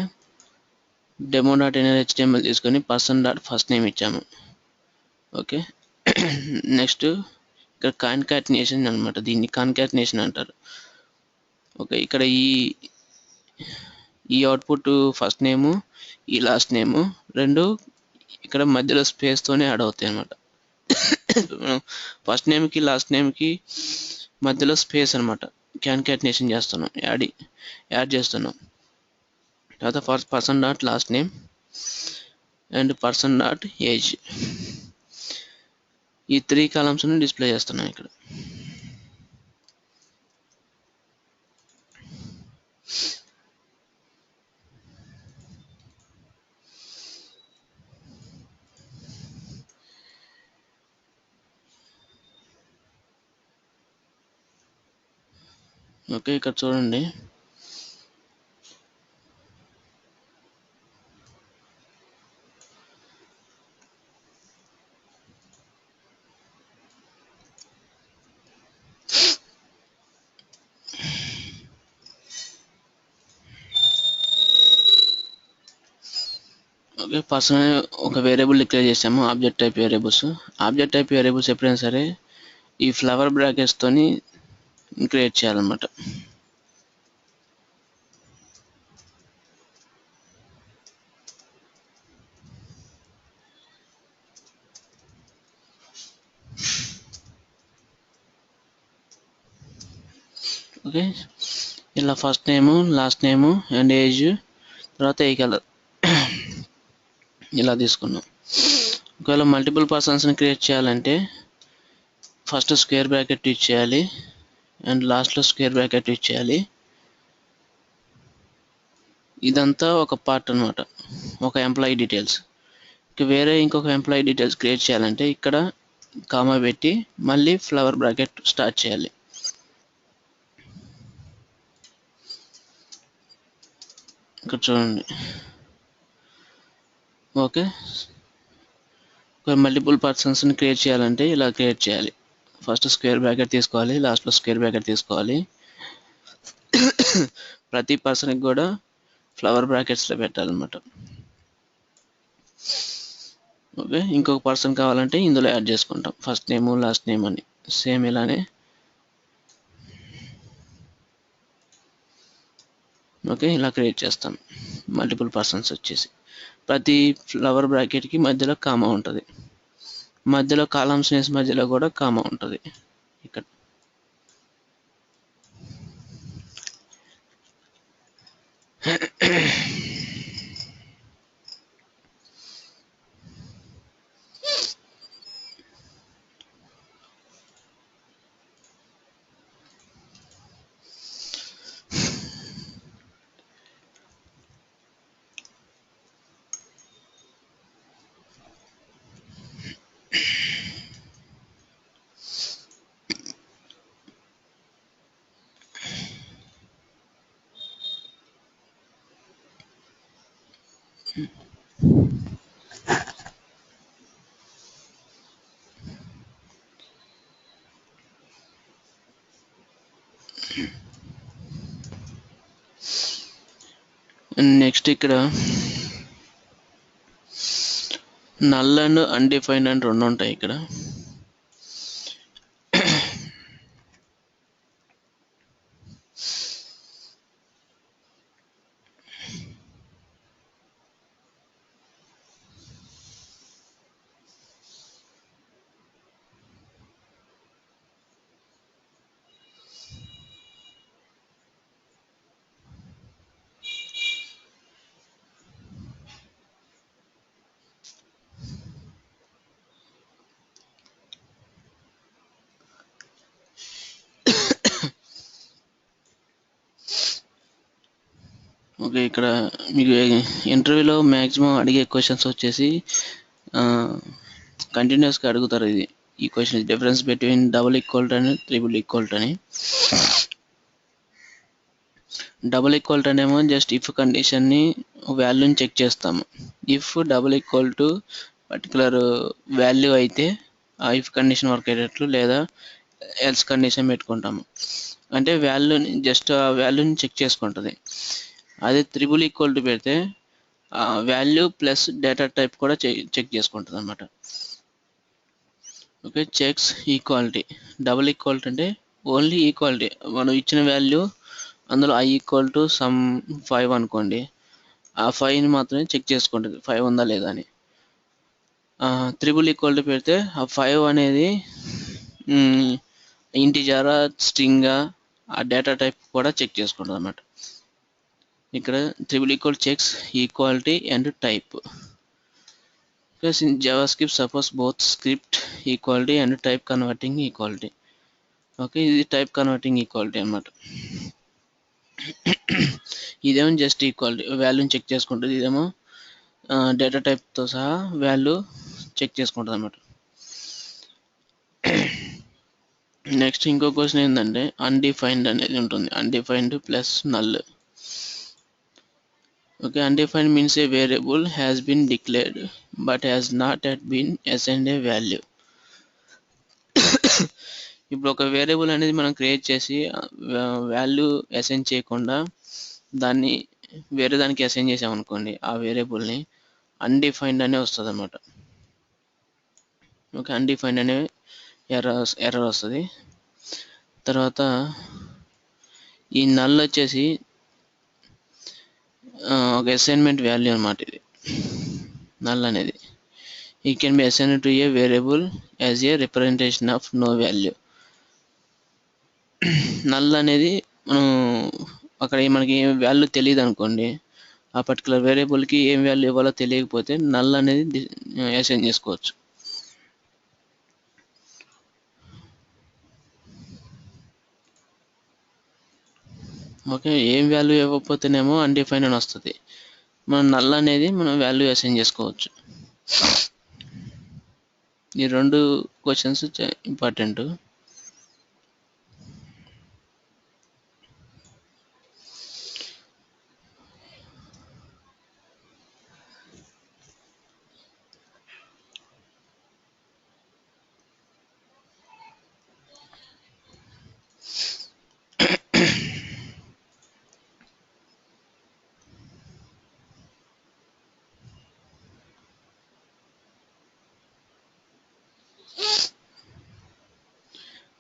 demo.html తీసుకొని person.first name ఇచ్చాము. ఓకే. నెక్స్ట్ ఇక్కడ కాన్కాటినేషన్ అనమాట, దీన్ని కాన్కాటినేషన్ అంటారు. ఓకే, ఇక్కడ ఈ అవుట్పుట్ ఫస్ట్ నేము, ఈ లాస్ట్ నేము రెండు ఇక్కడ మధ్యలో స్పేస్తోనే యాడ్ అవుతాయి అనమాట. మనం ఫస్ట్ నేమ్కి లాస్ట్ నేమ్కి మధ్యలో స్పేస్ అనమాట కాన్కాటినేషన్ చేస్తున్నాం, యాడ్ చేస్తున్నాం. తర్వాత person dot last name and person dot age, ఈ 3 కాలమ్స్ని డిస్ప్లే చేస్తున్నాం ఇక్కడ. ఓకే, ఇక్కడ చూడండి. ఓకే, పర్సన్ అనే ఒక వేరియబుల్ డిక్లేర్ చేసాము, object type variables. Object type variables ఎప్పుడైనా సరే ఈ ఫ్లవర్ బ్రాకెట్స్తోని క్రియేట్ చేయాలన్నమాట. ఓకే, ఇలా first name, last name and age, తర్వాత ఏ కలర్ ఇలా తీసుకున్నాం. ఒకవేళ మల్టిపుల్ పర్సన్స్ని క్రియేట్ చేయాలంటే ఫస్ట్ స్క్వేర్ బ్రాకెట్ యూజ్ చేయాలి అండ్ లాస్ట్లో స్క్వేర్ బ్రాకెట్ యూజ్ చేయాలి. ఇదంతా ఒక పార్ట్ అనమాట, ఒక ఎంప్లాయీ డీటెయిల్స్. వేరే ఇంకొక ఎంప్లాయీ డీటెయిల్స్ క్రియేట్ చేయాలంటే ఇక్కడ కామా పెట్టి మళ్ళీ ఫ్లవర్ బ్రాకెట్ స్టార్ట్ చేయాలి. ఇక్కడ చూడండి. ఓకే, మల్టిపుల్ పర్సన్స్ని క్రియేట్ చేయాలంటే ఇలా క్రియేట్ చేయాలి. ఫస్ట్ స్క్వేర్ బ్రాకెట్ తీసుకోవాలి, లాస్ట్లో స్క్వేర్ బ్రాకెట్ తీసుకోవాలి. ప్రతి పర్సన్కి కూడా ఫ్లవర్ బ్రాకెట్స్లో పెట్టాలన్నమాట. ఓకే, ఇంకొక పర్సన్ కావాలంటే ఇందులో యాడ్ చేసుకుంటాం, ఫస్ట్ నేము లాస్ట్ నేమ్ అని సేమ్ ఇలానే. ఓకే, ఇలా క్రియేట్ చేస్తాం మల్టిపుల్ పర్సన్స్ వచ్చేసి. ప్రతి ఫ్లవర్ బ్రాకెట్కి మధ్యలో కామా ఉంటుంది, మధ్యలో కాలమ్స్ నేమ్స్ మధ్యలో కూడా కామా ఉంటుంది ఇక్కడ. నెక్స్ట్ ఇక్కడ నల్ అండ్ అన్డిఫైన్డ్ అని రెండు ఉంటాయి ఇక్కడ. ఓకే, ఇక్కడ మీకు ఇంటర్వ్యూలో మ్యాక్సిమం అడిగే క్వశ్చన్స్ వచ్చేసి కంటిన్యూస్గా అడుగుతారు. ఈ question difference between double equal to అని త్రిబుల్ ఈక్వల్ట్ అని. డబుల్ ఈక్వల్ట్ అనేమో జస్ట్ ఇఫ్ కండిషన్ని వాల్యూని చెక్ చేస్తాము. If double equal to particular value అయితే ఆ ఇఫ్ కండిషన్ వర్క్ అయ్యేటట్లు, లేదా ఎల్స్ కండిషన్ పెట్టుకుంటాము. అంటే వాల్యూని జస్ట్ ఆ వాల్యూని చెక్ చేసుకుంటుంది. అదే త్రిబుల్ ఈక్వల్ టు పెడితే వాల్యూ ప్లస్ డేటా టైప్ కూడా చెక్ చేసుకుంటుంది అనమాట. Okay, checks equality. Double equality అంటే ఓన్లీ ఈక్వాలిటీ, మనం ఇచ్చిన వాల్యూ అందులో ఐ ఈక్వల్ టు సమ్ 5 అనుకోండి, ఆ 5ని మాత్రమే చెక్ చేసుకుంటుంది 5 ఉందా లేదా అని. త్రిబుల్ ఈక్వల్ టు పెడితే ఆ 5 అనేది ఇంటిజరా స్ట్రింగా ఆ డేటా టైప్ కూడా చెక్ చేసుకుంటుంది అన్నమాట. ఇక్కడ triple equal checks equality and type. Because in JavaScript suppose both script equality and type converting equality. Okay, ఇది టైప్ కన్వర్టింగ్ ఈక్వాలిటీ అన్నమాట. ఇదేమో జస్ట్ ఈక్వాలిటీ, వాల్యూని చెక్ చేసుకుంటుంది. ఇదేమో డేటా టైప్తో సహా వాల్యూ చెక్ చేసుకుంటుంది అన్నమాట. నెక్స్ట్ ఇంకో క్వశ్చన్ ఏంటంటే అన్డిఫైన్డ్ అనేది ఉంటుంది. Undefined plus null. Okay, undefined means a variable has been declared but has not yet been assigned a value. ఇప్పుడు ఒక వేరియబుల్ అనేది మనం క్రియేట్ చేసి వాల్యూ అసైన్ చేయకుండా దాన్ని వేరే దానికి అసైన్ చేసామనుకోండి, ఆ వేరియబుల్ని అన్డిఫైన్డ్ అనే వస్తుంది అనమాట. ఓకే, అన్డిఫైన్డ్ అనే ఎర్రర్ వస్తుంది. తర్వాత ఈ నల్ వచ్చేసి ఒక అసైన్మెంట్ వాల్యూ అనమాట. ఇది నల్ అనేది it can be assigned to a variable as a representation of no value. Null అనేది మనం అక్కడ మనకి ఏం వాల్యూ తెలియదు అనుకోండి, ఆ పర్టికులర్ వేరియబుల్కి ఏం వాల్యూ ఇవ్వాలో తెలియకపోతే నల్ అనేది అసైన్ చేసుకోవచ్చు. ఓకే, ఏం వాల్యూ ఇవ్వకపోతేనేమో అన్డిఫైన్ అని వస్తుంది. మనం నల్ అనేది మనం వాల్యూ అసైన్ చేసుకోవచ్చు. ఈ రెండు questions important.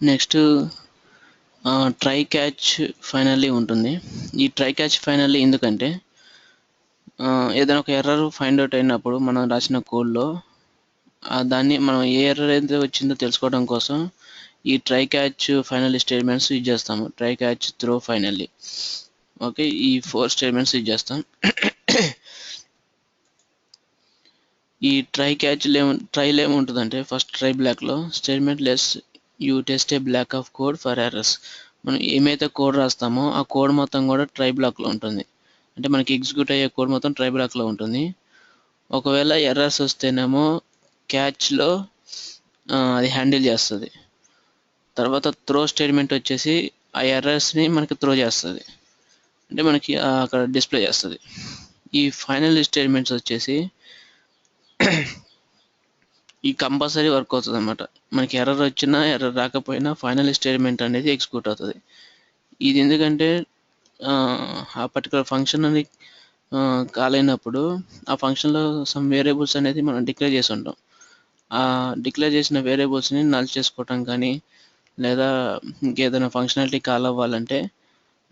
Next try catch finally ఉంటుంది. ఈ ట్రై క్యాచ్ ఫైనల్లీ ఎందుకంటే ఏదైనా ఒక ఎర్రర్ ఫైండ్ అవుట్ అయినప్పుడు మనం రాసిన కోడ్లో దాన్ని మనం ఏ ఎర్రర్ అయితే వచ్చిందో తెలుసుకోవడం కోసం ఈ try catch finally statements use చేస్తాము. Try catch throw finally. Okay, ఈ 4 స్టేట్మెంట్స్ యూజ్ చేస్తాం. ఈ ట్రైలో ఏముంటుందంటే ఫస్ట్ ట్రై బ్లాక్లో statement lets you test a block of code for errors. మనం ఏమైతే కోడ్ రాస్తామో ఆ కోడ్ మొత్తం కూడా ట్రై బ్లాక్లో ఉంటుంది. అంటే మనకి ఎగ్జిక్యూట్ అయ్యే కోడ్ మొత్తం ట్రై బ్లాక్లో ఉంటుంది. ఒకవేళ ఎర్రర్స్ వస్తేనేమో క్యాచ్లో అది హ్యాండిల్ చేస్తుంది. తర్వాత త్రో స్టేట్మెంట్ వచ్చేసి ఆ ఎర్రర్స్ని మనకి త్రో చేస్తుంది, అంటే మనకి అక్కడ డిస్ప్లే చేస్తుంది. ఈ ఫైనల్ స్టేట్మెంట్స్ వచ్చేసి ఈ కంపల్సరీ వర్క్ అవుతుంది అనమాట. మనకి ఎర్రర్ వచ్చినా ఎర్రర్ రాకపోయినా ఫైనల్ స్టేట్మెంట్ అనేది ఎగ్జిక్యూట్ అవుతుంది. ఇది ఎందుకంటే ఆ పర్టికులర్ ఫంక్షన్ అని కాల్ అయినప్పుడు ఆ ఫంక్షన్లో సమ్ వేరియబుల్స్ అనేది మనం డిక్లేర్ చేసి ఉంటాం. ఆ డిక్లేర్ చేసిన వేరియబుల్స్ని నల్ చేసుకోవటం కానీ లేదా ఇంకేదైనా ఫంక్షనాలిటీ కాల్ అవ్వాలంటే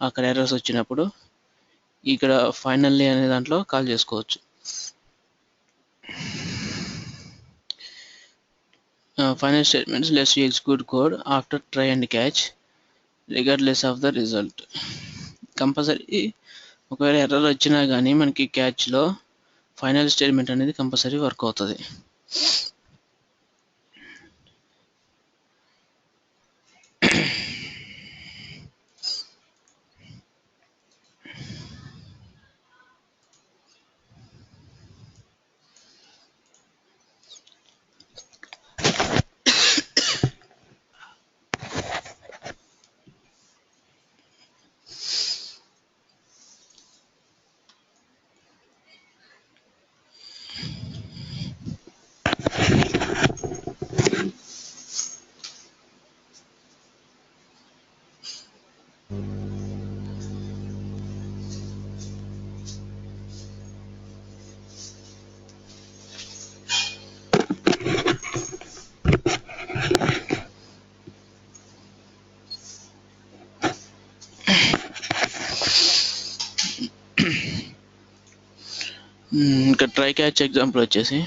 అక్కడ ఎర్రర్స్ వచ్చినప్పుడు ఇక్కడ ఫైనల్లీ అనే దాంట్లో కాల్ చేసుకోవచ్చు. Final statements lets you execute code after try and catch regardless of the result. Compulsory ఒకవేళ ఎర్రర్ వచ్చినా కానీ మనకి క్యాచ్లో ఫైనల్ స్టేట్మెంట్ అనేది కంపల్సరీ వర్క్ అవుతుంది. ఇంకా ట్రై క్యాచ్ ఎగ్జాంపుల్ వచ్చేసి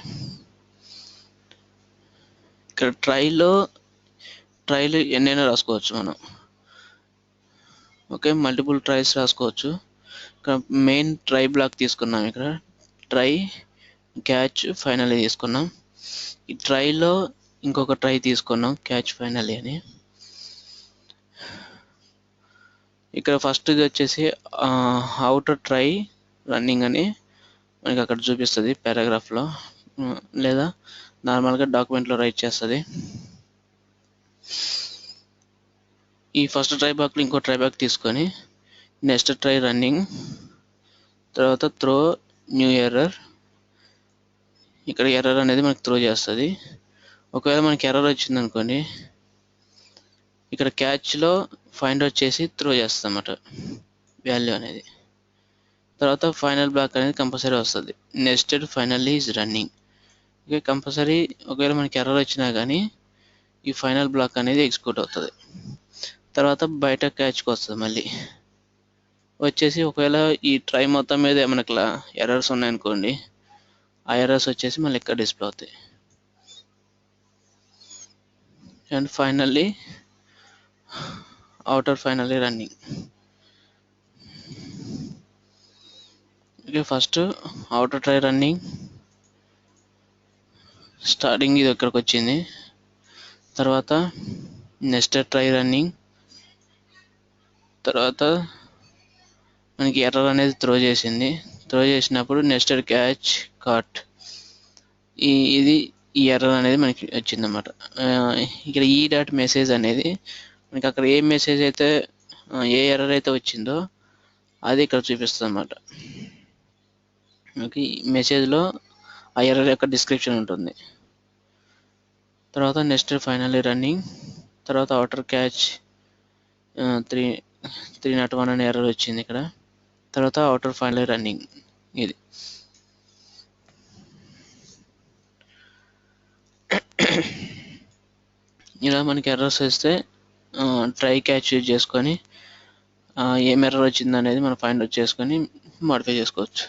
ఇక్కడ ట్రైలో ఎన్నైనా రాసుకోవచ్చు మనం. ఓకే, మల్టిపుల్ ట్రైస్ రాసుకోవచ్చు. ఇక్కడ మెయిన్ ట్రై బ్లాక్ తీసుకున్నాం. ఇక్కడ ట్రై క్యాచ్ ఫైనల్లీ తీసుకున్నాం. ఈ ట్రైలో ఇంకొక ట్రై తీసుకున్నాం క్యాచ్ ఫైనల్లీ అని. ఇక్కడ ఫస్ట్ది వచ్చేసి అవుటర్ ట్రై రన్నింగ్ అని మనకి అక్కడ చూపిస్తుంది పారాగ్రాఫ్లో, లేదా నార్మల్గా డాక్యుమెంట్లో రైట్ చేస్తుంది. ఈ ఫస్ట్ ట్రై బ్లాక్లో ఇంకో ట్రై బ్లాక్ తీసుకొని నెక్స్ట్ ట్రై రన్నింగ్, తర్వాత త్రో న్యూ ఎర్రర్. ఇక్కడ ఎర్రర్ అనేది మనకి త్రో చేస్తుంది. ఒకవేళ మనకి ఎర్రర్ వచ్చింది అనుకోండి, ఇక్కడ క్యాచ్లో ఫైండ్ అవుట్ చేసి త్రో చేస్తుంది అన్నమాట వాల్యూ అనేది. తర్వాత ఫైనల్ బ్లాక్ అనేది కంపల్సరీ వస్తుంది. Nested finally is running. Okay, compulsory ఒకవేళ మనకి ఎర్రర్ వచ్చినా కానీ ఈ ఫైనల్ బ్లాక్ అనేది ఎగ్జిక్యూట్ అవుతుంది. తర్వాత బయట క్యాచ్కి వస్తుంది మళ్ళీ వచ్చేసి, ఒకవేళ ఈ ట్రై మొత్తం మీద ఏమైనా ఎర్రర్స్ ఉన్నాయనుకోండి, ఆ ఎర్రర్స్ వచ్చేసి మళ్ళీ ఇక్కడ డిస్ప్లే అవుతాయి. And finally outer finally running. Okay, first outer try running starting ఇది ఇక్కడికి వచ్చింది. తర్వాత నెక్స్ట్ ట్రై రన్నింగ్, తర్వాత మనకి ఎర్రర్ అనేది త్రో చేసింది. త్రో చేసినప్పుడు నెక్స్టెడ్ క్యాచ్ కాట్, ఇది ఈ ఎర్రర్ అనేది మనకి వచ్చిందన్నమాట. ఇక్కడ ఈ డాట్ మెసేజ్ అనేది మనకి అక్కడ ఏ మెసేజ్ అయితే ఏ ఎర్రర్ అయితే వచ్చిందో అది ఇక్కడ చూపిస్తుంది అన్నమాట. ఓకే, మెసేజ్లో ఆ ఎర్రర్ యొక్క డిస్క్రిప్షన్ ఉంటుంది. తర్వాత నెక్స్ట్ ఫైనల్లీ రన్నింగ్, తర్వాత అవుటర్ క్యాచ్ 301 అనే ఎర్రర్ వచ్చింది ఇక్కడ. తర్వాత అవుటర్ ఫైనల్లీ రన్నింగ్. ఇది ఇలా మనకి ఎర్రర్స్ వస్తే ట్రై క్యాచ్ యూజ్ చేసుకొని ఏం ఎర్రర్ వచ్చింది అనేది మనం ఫైండ్ అవుట్ చేసుకొని మాడిఫై చేసుకోవచ్చు.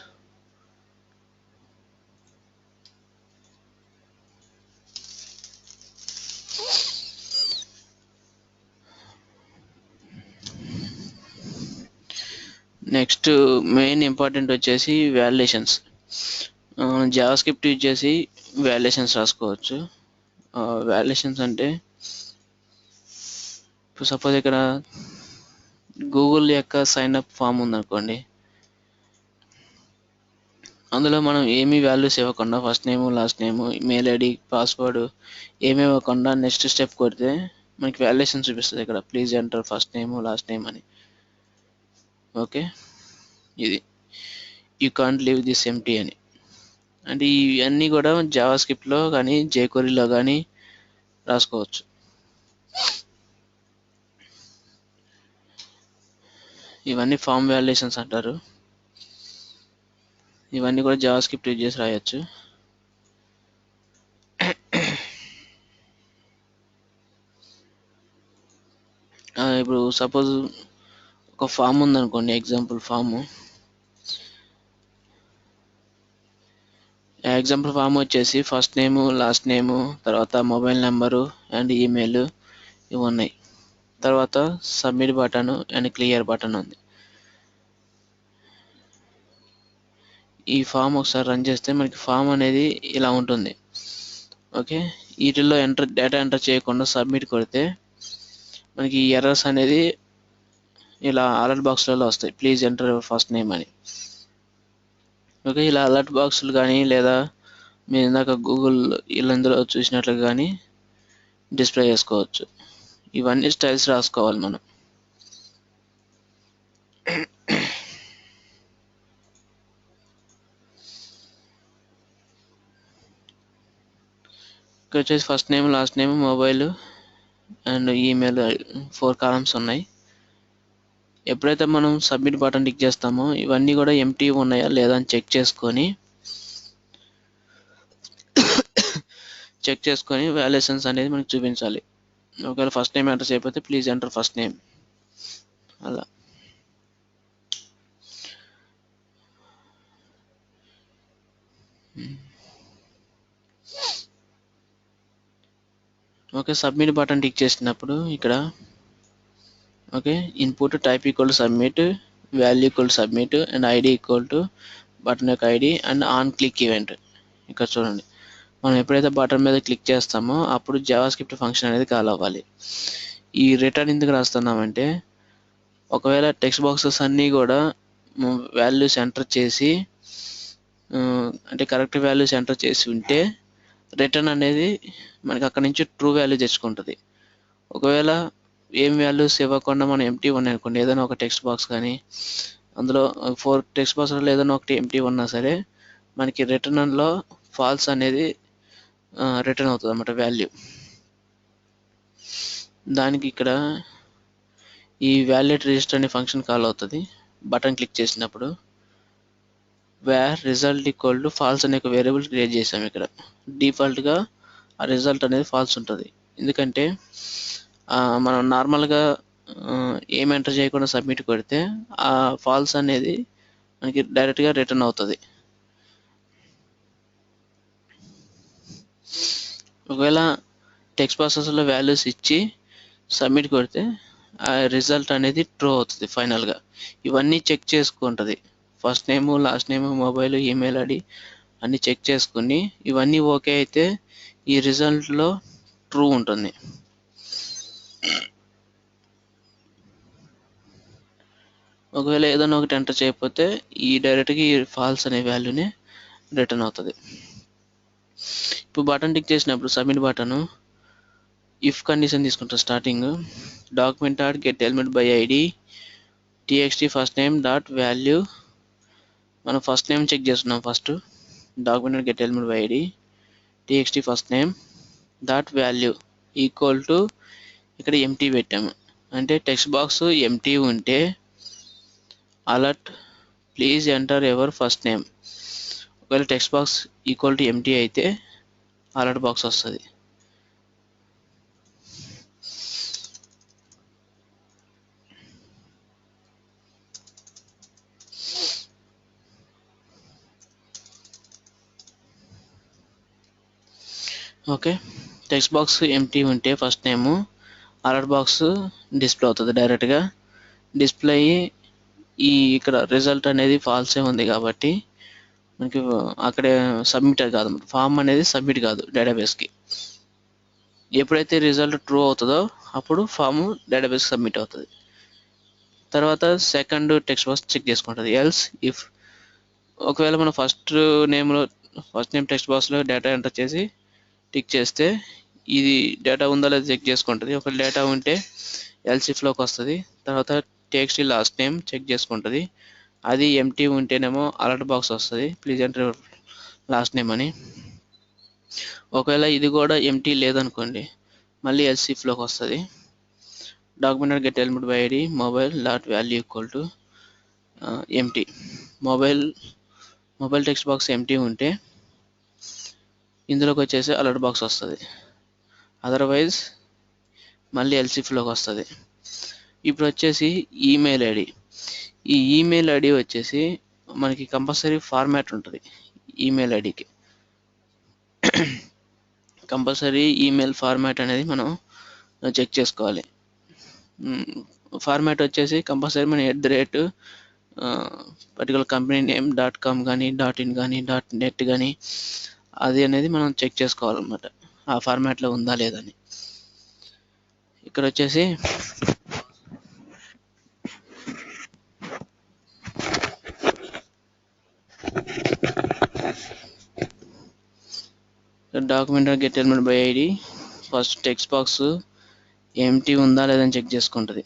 నెక్స్ట్ మెయిన్ ఇంపార్టెంట్ వచ్చేసి వాల్యుయేషన్స్. జావా స్క్రిప్ట్ యూజ్ చేసి వాల్యుయేషన్స్ రాసుకోవచ్చు. వాల్యుయేషన్స్ అంటే ఇప్పుడు సపోజ్ ఇక్కడ గూగుల్ యొక్క సైన్ అప్ ఫామ్ ఉందనుకోండి, అందులో మనం ఏమీ వాల్యూస్ ఇవ్వకుండా ఫస్ట్ నేము లాస్ట్ నేము మెయిల్ ఐడి పాస్వర్డ్ ఏమి ఇవ్వకుండా నెక్స్ట్ స్టెప్ కొడితే మనకి వాల్యుయేషన్ చూపిస్తుంది. ఇక్కడ please enter first name last name అని. ఓకే, ఇది you can't leave this empty అని. అంటే ఇవన్నీ కూడా జావా స్క్రిప్ట్లో కానీ జేక్వెరీలో కానీ రాసుకోవచ్చు. ఇవన్నీ ఫామ్ వాల్యుయేషన్స్ అంటారు. ఇవన్నీ కూడా జావా స్క్రిప్ట్ యూజ్ చేసి రాయొచ్చు. ఇప్పుడు సపోజ్ ఒక ఫామ్ ఉందనుకోండి, ఎగ్జాంపుల్ ఫామ్ వచ్చేసి ఫస్ట్ నేము, లాస్ట్ నేము, తర్వాత మొబైల్ నెంబరు అండ్ ఈమెయిల్ ఇవి ఉన్నాయి. తర్వాత submit button and clear button ఉంది. ఈ ఫామ్ ఒకసారి రన్ చేస్తే మనకి ఫామ్ అనేది ఇలా ఉంటుంది. ఓకే, వీటిల్లో డేటా ఎంటర్ చేయకుండా సబ్మిట్ కొడితే మనకి ఈ ఎర్రర్స్ అనేది ఇలా అలర్ట్ బాక్స్లలో వస్తాయి, please enter your first name అని. ఓకే, ఇలా అలర్ట్ బాక్సులు కానీ లేదా మీరు ఇందాక గూగుల్ వీళ్ళందులో చూసినట్లుగా కానీ డిస్ప్లే చేసుకోవచ్చు. ఇవన్నీ స్టైల్స్ రాసుకోవాలి మనం. ఇక్కడ వచ్చేసి first name, last name, mobile and email 4 columns ఉన్నాయి. ఎప్పుడైతే మనం సబ్మిట్ బటన్ క్లిక్ చేస్తామో ఇవన్నీ కూడా ఎంటీ ఉన్నాయా లేదా అని చెక్ చేసుకొని వాల్యుయేషన్స్ అనేది మనకి చూపించాలి. ఒకవేళ ఫస్ట్ నేమ్ ఎంటర్ చేయకపోతే ప్లీజ్ ఎంటర్ ఫస్ట్ నేమ్ అలా. ఓకే, సబ్మిట్ బటన్ క్లిక్ చేసినప్పుడు ఇక్కడ okay input type equal to submit, value equal to submit and ID equal to button యొక్క ID and on click event. ఇక్కడ చూడండి, మనం ఎప్పుడైతే button మీద క్లిక్ చేస్తామో అప్పుడు జావా స్క్రిప్ట్ ఫంక్షన్ అనేది కాల్ అవ్వాలి. ఈ రిటర్న్ ఎందుకు రాస్తున్నామంటే ఒకవేళ టెక్స్ట్ బాక్సెస్ అన్నీ కూడా వాల్యూస్ ఎంటర్ చేసి అంటే కరెక్ట్ వాల్యూస్ ఎంటర్ చేసి ఉంటే రిటర్న్ అనేది మనకి అక్కడ నుంచి ట్రూ వాల్యూ తెచ్చుకుంటుంది. ఒకవేళ ఏం వాల్యూస్ ఇవ్వకుండా మనం ఎంటీ ఉన్నాయి అనుకోండి, ఏదైనా ఒక టెక్స్ట్ బాక్స్ కానీ అందులో 4 టెక్స్ట్ బాక్స్లో ఏదైనా ఒకటి ఎంటీ ఉన్నా సరే మనకి రిటర్న్లో ఫాల్స్ అనేది రిటర్న్ అవుతుంది అన్నమాట వాల్యూ. దానికి ఇక్కడ ఈ వాల్యుయేట్ రిజిస్టర్ అనే ఫంక్షన్ కాల్ అవుతుంది. బటన్ క్లిక్ చేసినప్పుడు var result equal to false అనే ఒక వేరియబుల్ క్రియేట్ చేసాం. ఇక్కడ డిఫాల్ట్గా ఆ రిజల్ట్ అనేది ఫాల్స్ ఉంటుంది. ఎందుకంటే మనం నార్మల్గా ఏం ఎంటర్ చేయకుండా సబ్మిట్ కొడితే ఆ ఫాల్స్ అనేది మనకి డైరెక్ట్గా రిటర్న్ అవుతుంది. ఒకవేళ టెక్స్ట్ బాక్సెస్లో వాల్యూస్ ఇచ్చి సబ్మిట్ కొడితే ఆ రిజల్ట్ అనేది ట్రూ అవుతుంది ఫైనల్గా. ఇవన్నీ చెక్ చేసుకుంటుంది, ఫస్ట్ నేము, లాస్ట్ నేము, మొబైల్, ఈమెయిల్ ఐడి అన్నీ చెక్ చేసుకుని ఇవన్నీ ఓకే అయితే ఈ రిజల్ట్లో ట్రూ ఉంటుంది. ఒకవేళ ఏదైనా ఒకటి ఎంటర్ చేయకపోతే ఈ డైరెక్ట్గా ఈ ఫాల్స్ అనే వాల్యూనే రిటర్న్ అవుతుంది. ఇప్పుడు బటన్ క్లిక్ చేసినప్పుడు సబ్మిట్ బటన్ ఇఫ్ కండిషన్ తీసుకుంటాం. Starting document dot get element by ID TXT first name dot value. మనం ఫస్ట్ నేమ్ చెక్ చేస్తున్నాం. First document dot get element by ID TXT first name dot value equal to ఇక్కడ empty పెట్టాము. అంటే text box empty ఉంటే alert please enter your first name. ఒకవేళ text box equal to empty అయితే alert box వస్తుంది. Okay, text box empty ఉంటే first నేము alert box display అవుతుంది. డైరెక్ట్గా డిస్ప్లే అయ్యి ఇక్కడ రిజల్ట్ అనేది ఫాల్సే ఉంది కాబట్టి మనకి అక్కడే సబ్మిట్ కాదు, ఫామ్ అనేది సబ్మిట్ కాదు డేటాబేస్కి. ఎప్పుడైతే రిజల్ట్ ట్రూ అవుతుందో అప్పుడు ఫామ్ డేటాబేస్కి సబ్మిట్ అవుతుంది. తర్వాత సెకండ్ టెక్స్ట్ బాక్స్ చెక్ చేసుకుంటుంది. ఎల్స్ ఇఫ్ ఒకవేళ మనం ఫస్ట్ నేమ్ టెక్స్ట్ బాక్స్లో డేటా ఎంటర్ చేసి టిక్ చేస్తే ఇది డేటా ఉందా లేదా చెక్ చేసుకుంటుంది. ఒకవేళ డేటా ఉంటే ఎల్స్ ఇఫ్లోకి వస్తుంది. తర్వాత టీఎక్స్టీ లాస్ట్ నేమ్ చెక్ చేసుకుంటుంది. అది ఎంటీ ఉంటేనేమో అలర్ట్ బాక్స్ వస్తుంది, ప్లీజ్ ఎంటర్ లాస్ట్ నేమ్ అని. ఒకవేళ ఇది కూడా ఎంటీ లేదనుకోండి, మళ్ళీ ఎల్స్ ఇఫ్లోకి వస్తుంది. Document get element by ID mobile dot value equal to empty. Mobile text box empty ఉంటే ఇందులోకి వచ్చేసి అలర్ట్ బాక్స్ వస్తుంది, అదర్వైజ్ మళ్ళీ ఎల్సిఫ్లోకి వస్తుంది. ఇప్పుడు వచ్చేసి ఈమెయిల్ ఐడి. ఈ ఈమెయిల్ ఐడి వచ్చేసి మనకి కంపల్సరీ ఫార్మాట్ ఉంటుంది. ఈమెయిల్ ఐడికి కంపల్సరీ ఈమెయిల్ ఫార్మాట్ అనేది మనం చెక్ చేసుకోవాలి. ఫార్మాట్ వచ్చేసి కంపల్సరీ మన @ పర్టికులర్ కంపెనీ నేమ్ .com కానీ .in కానీ .net కానీ అది అనేది మనం చెక్ చేసుకోవాలన్నమాట, ఆ ఫార్మాట్లో ఉందా లేదని. ఇక్కడ వచ్చేసి document get element by ID first text box empty ఉందా లేదని చెక్ చేసుకుంటుంది.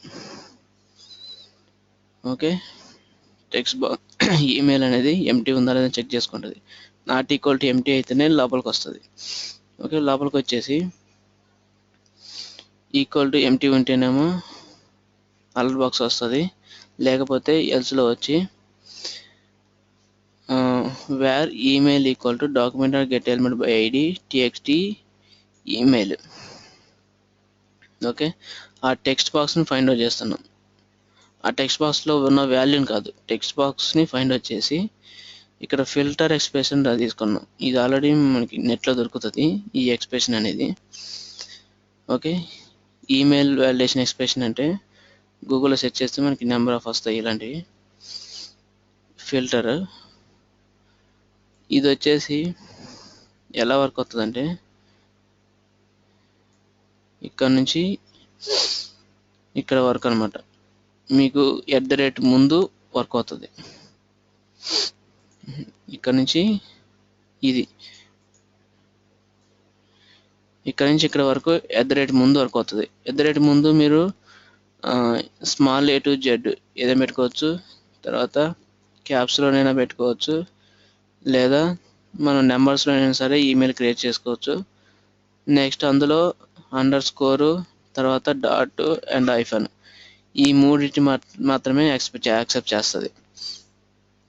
ఓకే, టెక్స్ట్ బాక్స్ ఈమెయిల్ అనేది ఎంటీ ఉందా లేదని చెక్ చేసుకుంటుంది. నాట్ ఈక్వల్ టు ఎంటీ అయితేనే లోపలికి వస్తుంది. ఓకే, లోపలికి వచ్చేసి ఈక్వల్ టు ఎంటీ ఉంటేనేమో అలర్ట్ బాక్స్ వస్తుంది, లేకపోతే ఎల్స్లో వచ్చి var email equal to document get element by ID TXT email. Okay, ఆ టెక్స్ట్ బాక్స్ని ఫైండ్ అవుట్ చేస్తున్నాం. ఆ టెక్స్ట్ బాక్స్లో ఉన్న వాల్యూని కాదు, టెక్స్ట్ బాక్స్ని ఫైండ్ అవుట్ చేసి ఇక్కడ ఫిల్టర్ ఎక్స్ప్రెషన్ తీసుకున్నాం. ఇది ఆల్రెడీ మనకి నెట్లో దొరుకుతుంది ఈ ఎక్స్ప్రెషన్ అనేది. ఓకే, ఈమెయిల్ వాలిడేషన్ ఎక్స్ప్రెషన్ అంటే గూగుల్లో సెర్చ్ చేస్తే మనకి నెంబర్ ఆఫ్ వస్తాయి ఇలాంటివి. ఫిల్టర్ ఇది వచ్చేసి ఎలా వర్క్ అవుతుందంటే ఇక్కడ నుంచి ఇక్కడ వరకు అనమాట, మీకు @ ముందు వర్క్ అవుతుంది. ఇక్కడ నుంచి ఇది ఇక్కడ నుంచి ఇక్కడ వరకు @ ముందు వర్క్ అవుతుంది. @ ముందు మీరు స్మాల్ A to Z ఏదైనా పెట్టుకోవచ్చు, తర్వాత క్యాప్స్లోనైనా పెట్టుకోవచ్చు, లేదా మనం నెంబర్స్లోనైనా సరే ఈమెయిల్ క్రియేట్ చేసుకోవచ్చు. నెక్స్ట్ అందులో అండర్స్కోరు, తర్వాత డాట్ అండ్ హైఫన్, ఈ మూడింటి మాత్రమే యాక్సెప్ట్ చేస్తుంది.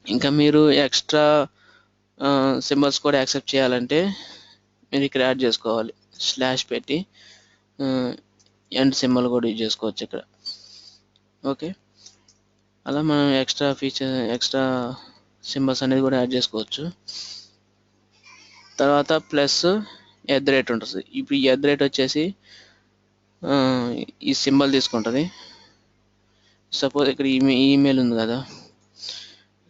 ఇంకా మీరు ఎక్స్ట్రా సింబల్స్ కూడా యాక్సెప్ట్ చేయాలంటే మీరు ఇక్కడ యాడ్ చేసుకోవాలి, స్లాష్ పెట్టి ఎండ్ సింబల్ కూడా యూజ్ చేసుకోవచ్చు ఇక్కడ. ఓకే, అలా మనం ఎక్స్ట్రా సింబల్స్ అనేది కూడా యాడ్ చేసుకోవచ్చు. తర్వాత ప్లస్ @ ఉంటుంది. ఇప్పుడు ఈ @ వచ్చేసి ఈ సింబల్ తీసుకుంటుంది. సపోజ్ ఇక్కడ ఈమెయిల్ ఉంది కదా,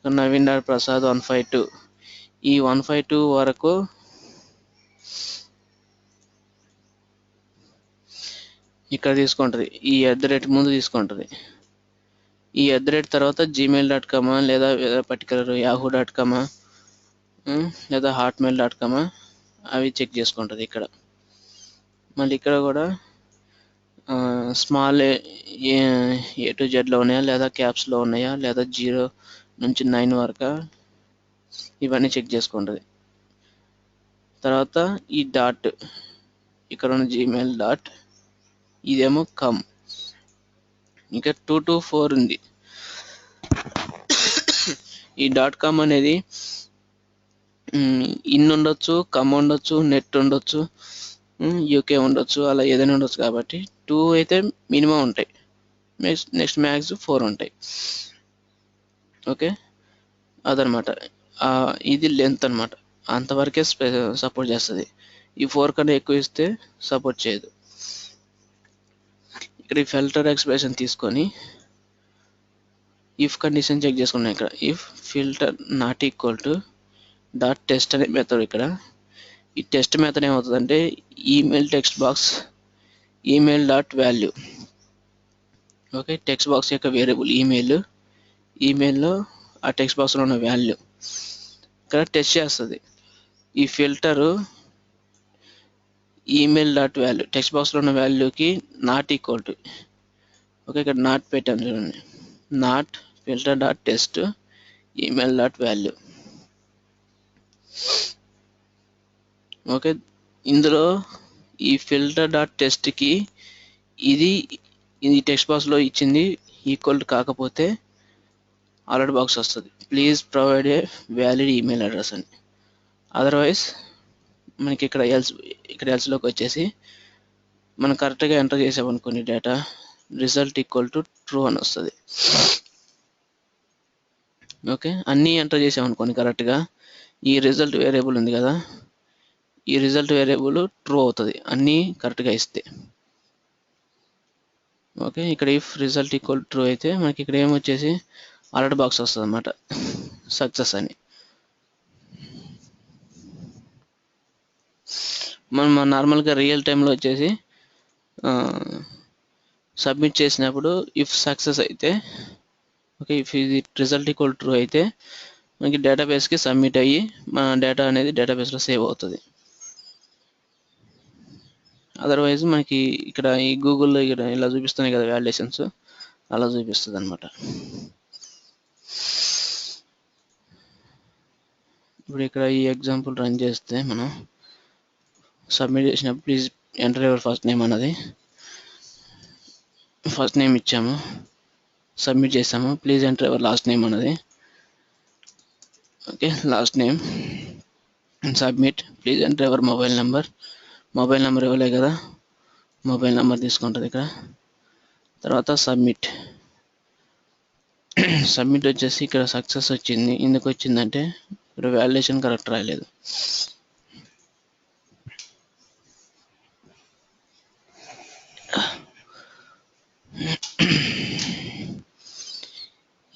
naveen.prasad152, ఈ 152 వరకు ఇక్కడ తీసుకుంటుంది, ఈ @ ముందు తీసుకుంటుంది. ఈ @ తర్వాత gmail.com లేదా పర్టికులర్ yahoo.com లేదా hotmail.com అవి చెక్ చేసుకుంటుంది ఇక్కడ. మళ్ళీ ఇక్కడ కూడా స్మాల్ A to Z లో ఉన్నాయా లేదా క్యాప్స్లో ఉన్నాయా లేదా 0 నుంచి 9 వరకు ఇవన్నీ చెక్ చేసుకుంటుంది. తర్వాత ఈ డాట్ ఇక్కడ ఉన్న జీమెయిల్ డాట్, ఇదేమో కమ్. ఇంకా 2 to 4 ఉంది. ఈ .com అనేది ఇన్ ఉండొచ్చు, కమ్ ఉండొచ్చు, నెట్ ఉండొచ్చు, యూకే ఉండొచ్చు, అలా ఏదైనా ఉండొచ్చు. కాబట్టి 2 అయితే మినిమం ఉంటాయి, నెక్స్ట్ మ్యాక్స్ 4 ఉంటాయి. ఓకే, అదనమాట. ఇది లెంత్ అనమాట, అంతవరకే సపోర్ట్ చేస్తుంది. ఈ 4 కన్నా ఎక్కువ ఇస్తే సపోర్ట్ చేయదు. ఇక్కడ ఈ ఫిల్టర్ ఎక్స్ప్రెషన్ తీసుకొని ఇఫ్ కండిషన్ చెక్ చేసుకున్నాం. ఇక్కడ if filter not equal to dot test అనే మెథడ్. ఇక్కడ ఈ టెస్ట్ మెథడ్ ఏమవుతుందంటే email text box email dot value. Okay, text box యొక్క వేరియబుల్ ఈమెయిల్లో ఆ టెక్స్ట్ బాక్స్లో ఉన్న వాల్యూ ఇక్కడ టెస్ట్ చేస్తుంది. ఈ filter email dot value text బాక్స్లో ఉన్న వాల్యూకి నాట్ ఈక్వల్ టు, ఓకే ఇక్కడ నాట్ పెట్టాను చూడండి, not filter dot test email dot value. Okay, ఇందులో ఈ ఫిల్టర్ డాట్ టెస్ట్కి ఇది టెక్స్ట్ బాక్స్లో ఇచ్చింది ఈక్వల్ కాకపోతే అలర్ట్ బాక్స్ వస్తుంది, please provide a valid email address అని. అదర్వైజ్ మనకి ఇక్కడ ఎల్స్లోకి వచ్చేసి మనం కరెక్ట్గా ఎంటర్ చేసామనుకోండి data, result equal to true అని వస్తుంది. ఓకే, అన్నీ ఎంటర్ చేసామనుకోండి కరెక్ట్గా, ఈ రిజల్ట్ వేరియబుల్ ఉంది కదా, ఈ రిజల్ట్ వేరియబుల్ ట్రూ అవుతుంది అన్నీ కరెక్ట్గా ఇస్తే. ఓకే, ఇక్కడ ఇఫ్ రిజల్ట్ ఈక్వల్ ట్రూ అయితే మనకి ఇక్కడ ఏమొచ్చేసి అలర్ట్ బాక్స్ వస్తుంది అన్నమాట, సక్సెస్ అని. మనం నార్మల్గా రియల్ టైంలో వచ్చేసి సబ్మిట్ చేసినప్పుడు ఇఫ్ సక్సెస్ అయితే, ఓకే, ఇఫ్ ఇది రిజల్ట్ ఈక్వల్ ట్రూ అయితే మనకి డేటాబేస్కి సబ్మిట్ అయ్యి మన డేటా అనేది డేటాబేస్లో సేవ్ అవుతుంది. అదర్వైజ్ మనకి ఇక్కడ ఈ గూగుల్లో ఇక్కడ ఇలా చూపిస్తున్నాయి కదా వాలిడేషన్స్, అలా చూపిస్తుంది అనమాట. ఇప్పుడు ఇక్కడ ఈ ఎగ్జాంపుల్ రన్ చేస్తే మనం సబ్మిట్ చేసినప్పుడు please enter your first name అన్నది, ఫస్ట్ నేమ్ ఇచ్చాము, సబ్మిట్ చేసాము, please enter your last name అన్నది. Okay, last name submit, please enter your mobile number ఇవ్వలే కదా, మొబైల్ నెంబర్ తీసుకుంటుంది ఇక్కడ. తర్వాత సబ్మిట్ వచ్చేసి ఇక్కడ సక్సెస్ వచ్చింది. ఎందుకు వచ్చిందంటే ఇక్కడ వాలిడేషన్ కరెక్ట్ రాయలేదు.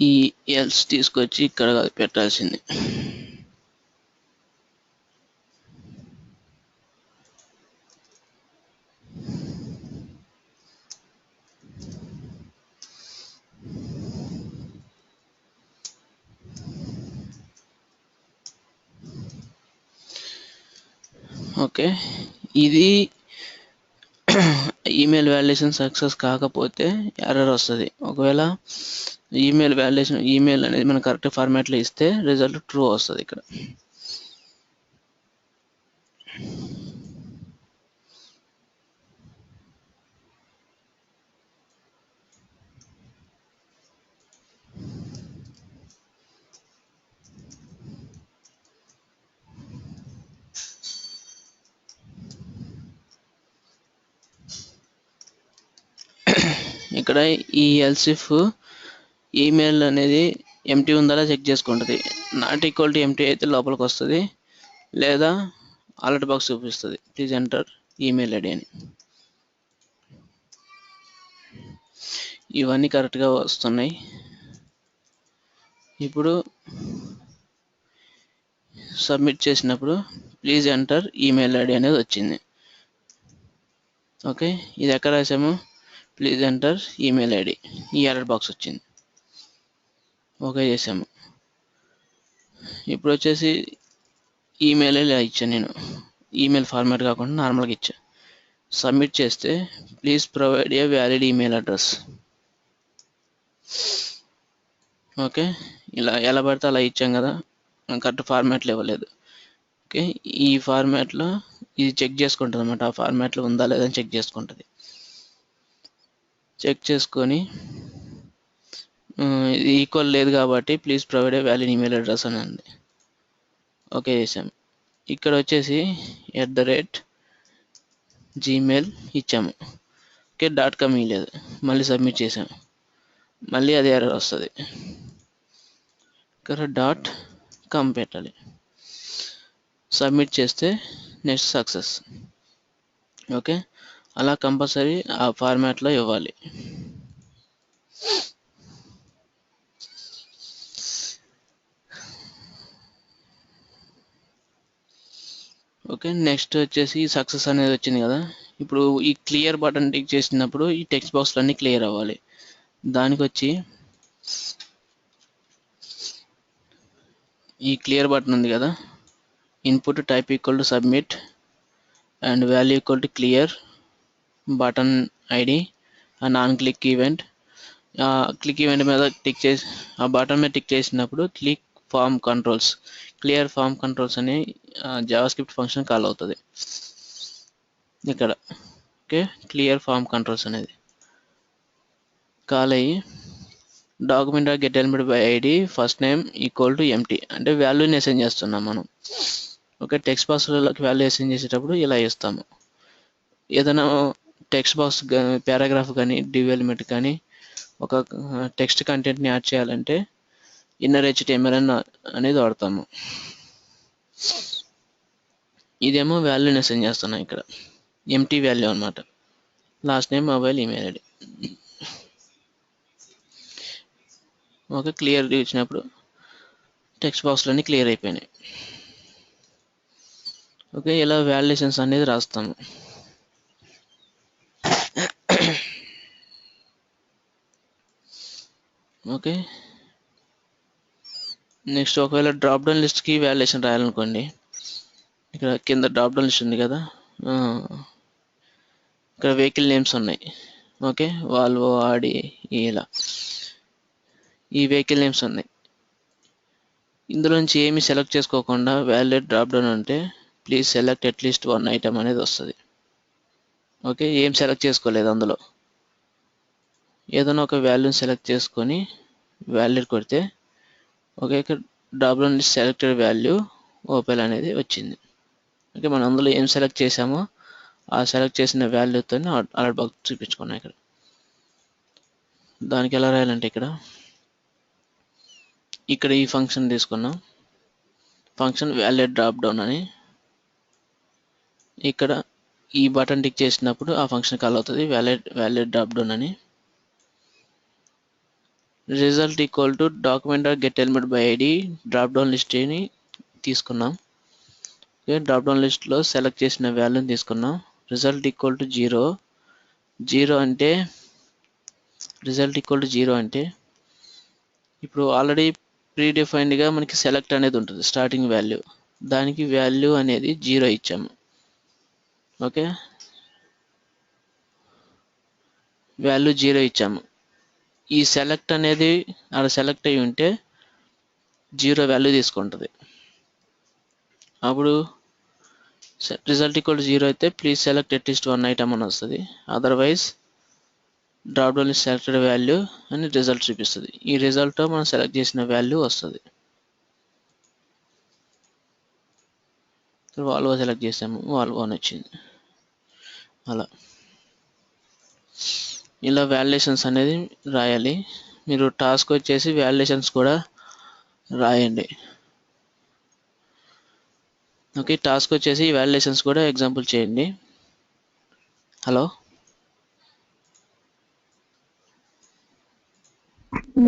ఈ ఎల్స్ తీసుకొచ్చి ఇక్కడ పెట్టాల్సింది. ఓకే, ఇది ఈమెయిల్ వాలిడేషన్ సక్సెస్ కాకపోతే ఎర్రర్ వస్తుంది. ఒకవేళ ఈమెయిల్ అనేది మనం కరెక్ట్ ఫార్మాట్లో ఇస్తే రిజల్ట్ ట్రూ వస్తుంది ఇక్కడ. ఇక్కడ ఈ ఎల్సిఫ్ ఈమెయిల్ అనేది ఎంటీ ఉందా చెక్ చేసుకుంటుంది. నాట్ ఈక్వల్ టు ఎంటీ అయితే లోపలికి వస్తుంది, లేదా అలర్ట్ బాక్స్ చూపిస్తుంది ప్లీజ్ ఎంటర్ ఈమెయిల్ ఐడి అని. ఇవన్నీ కరెక్ట్గా వస్తున్నాయి. ఇప్పుడు సబ్మిట్ చేసినప్పుడు ప్లీజ్ ఎంటర్ ఈమెయిల్ ఐడి అనేది వచ్చింది. ఓకే, ఇది ఎక్కడ రాసాము, ప్లీజ్ ఎంటర్ ఈమెయిల్ ఐడి, ఈ అలర్ట్ బాక్స్ వచ్చింది. ఓకే చేసాము. ఇప్పుడు వచ్చేసి ఈమెయిల్ ఇలా ఇచ్చాను నేను, ఈమెయిల్ ఫార్మాట్ కాకుండా నార్మల్గా ఇచ్చా. సబ్మిట్ చేస్తే please provide a valid email address. Okay, ఇలా ఎలా పడితే అలా ఇచ్చాం కదా, కరెక్ట్ ఫార్మాట్లో ఇవ్వలేదు. ఓకే, ఈ ఫార్మాట్లో ఇది చెక్ చేసుకుంటుంది అన్నమాట, ఆ ఫార్మాట్లో ఉందా లేదా అని చెక్ చేసుకుంటుంది. చెక్ చేసుకొని ఇది ఈక్వల్ లేదు కాబట్టి please provide a valid email address అని ఉంది. ఓకే చేసాం. ఇక్కడ వచ్చేసి @gmail ఇచ్చాము. ఓకే, .com ఇవ్వలేదు, మళ్ళీ సబ్మిట్ చేసాము, మళ్ళీ అదే ఎర్రర్ వస్తుంది. ఇక్కడ .com పెట్టాలి, సబ్మిట్ చేస్తే నెక్స్ట్ సక్సెస్. ఓకే, అలా కంపల్సరీ ఆ ఫార్మాట్లో ఇవ్వాలి. ఓకే, నెక్స్ట్ వచ్చేసి సక్సెస్ అనేది వచ్చింది కదా. ఇప్పుడు ఈ క్లియర్ బటన్ టిక్ చేసినప్పుడు ఈ టెక్స్ట్ బాక్స్లు అన్నీ క్లియర్ అవ్వాలి. దానికి వచ్చి ఈ క్లియర్ బటన్ ఉంది కదా, input type equal to submit and value equal to clear button ID and on click event. Click event మీద టిక్ చేసి ఆ బటన్ మీద టిక్ చేసినప్పుడు click form controls. Clear form controls అని జావాస్క్రిప్ట్ ఫంక్షన్ కాల్ అవుతుంది ఇక్కడ. ఓకే, క్లియర్ ఫామ్ కంట్రోల్స్ అనేది కాల్ అయ్యి document get element by ID first name equal to empty అంటే వాల్యూని అసైన్ చేస్తున్నాం మనం. ఓకే, టెక్స్ట్ బాక్స్లోకి వాల్యూ అసైన్ చేసేటప్పుడు ఇలా ఇస్తాము. ఏదైనా టెక్స్ట్ బాక్స్ పారాగ్రాఫ్ కానీ డివ్ ఎలిమెంట్ కానీ ఒక టెక్స్ట్ కంటెంట్ని యాడ్ చేయాలంటే ఇన్నర్ HTML అనేది వాడతాము. ఇదేమో వాల్యూని అసైన్ చేస్తున్నాం ఇక్కడ, ఎంటీ వాల్యూ అనమాట. Last name, mobile, email ID. Okay, clear ఇచ్చినప్పుడు టెక్స్ట్ బాక్స్లన్నీ క్లియర్ అయిపోయినాయి. ఓకే, ఇలా వాల్యుయేషన్స్ అనేది రాస్తాము. ఓకే, నెక్స్ట్ ఒకవేళ డ్రాప్ డౌన్ లిస్ట్కి వాల్యుయేషన్ రాయాలనుకోండి, ఇక్కడ కింద డ్రాప్ డౌన్ లిస్ట్ ఉంది కదా, ఇక్కడ వెహికల్ నేమ్స్ ఉన్నాయి. ఓకే, వాల్వో, ఆడి, ఇలా ఈ వెహికల్ నేమ్స్ ఉన్నాయి. ఇందులో నుంచి ఏమి సెలెక్ట్ చేసుకోకుండా వాల్యుయేట్ డ్రాప్ డౌన్ అంటే please select at least one item అనేది వస్తుంది. ఓకే, ఏం సెలెక్ట్ చేసుకోలేదు అందులో, ఏదైనా ఒక వాల్యూని సెలెక్ట్ చేసుకొని వాల్యూట్ కొడితే ఓకే, ఇక్కడ drop down list selected value open అనేది వచ్చింది. ఓకే, మనం అందులో ఏం సెలెక్ట్ చేసామో ఆ సెలెక్ట్ చేసిన వాల్యూతో అలర్ట్ బాక్స్ చూపించుకున్నాం. ఇక్కడ దానికి ఎలా రాయాలంటే ఇక్కడ ఈ ఫంక్షన్ తీసుకున్నాం, ఫంక్షన్ వాల్యుయేట్ డ్రాప్ డౌన్ అని. ఇక్కడ ఈ బటన్ టిక్ చేసినప్పుడు ఆ ఫంక్షన్ కాల్ అవుతుంది వాల్యుయేట్ డ్రాప్ డౌన్ అని. Result equal to document get element by ID drop down list అని తీసుకున్నాం. ఓకే, డ్రాప్ డౌన్ లిస్ట్లో సెలెక్ట్ చేసిన వాల్యూని తీసుకున్నాం. Result equal to 0. Result equal to 0 అంటే ఇప్పుడు ఆల్రెడీ ప్రీడిఫైన్డ్గా మనకి సెలెక్ట్ అనేది ఉంటుంది స్టార్టింగ్ వాల్యూ, దానికి వాల్యూ అనేది 0 ఇచ్చాము. ఓకే, వాల్యూ 0 ఇచ్చాము. ఈ సెలెక్ట్ అనేది అక్కడ సెలెక్ట్ అయ్యి ఉంటే 0 వాల్యూ తీసుకుంటుంది. అప్పుడు రిజల్ట్ ఈక్వల్ టు 0 అయితే please select at least one item అని వస్తుంది. Otherwise drop down list selected value అని రిజల్ట్ చూపిస్తుంది. ఈ రిజల్ట్తో మనం సెలెక్ట్ చేసిన వాల్యూ వస్తుంది. వాల్వో సెలెక్ట్ చేసాము, వాల్వో అని వచ్చింది. ఇలా వాల్యుయేషన్స్ అనేది రాయాలి. మీరు టాస్క్ వచ్చేసి వాల్యుయేషన్స్ కూడా రాయండి. ఓకే, టాస్క్ వచ్చేసి వాల్యుయేషన్స్ కూడా ఎగ్జాంపుల్ చేయండి. Hello,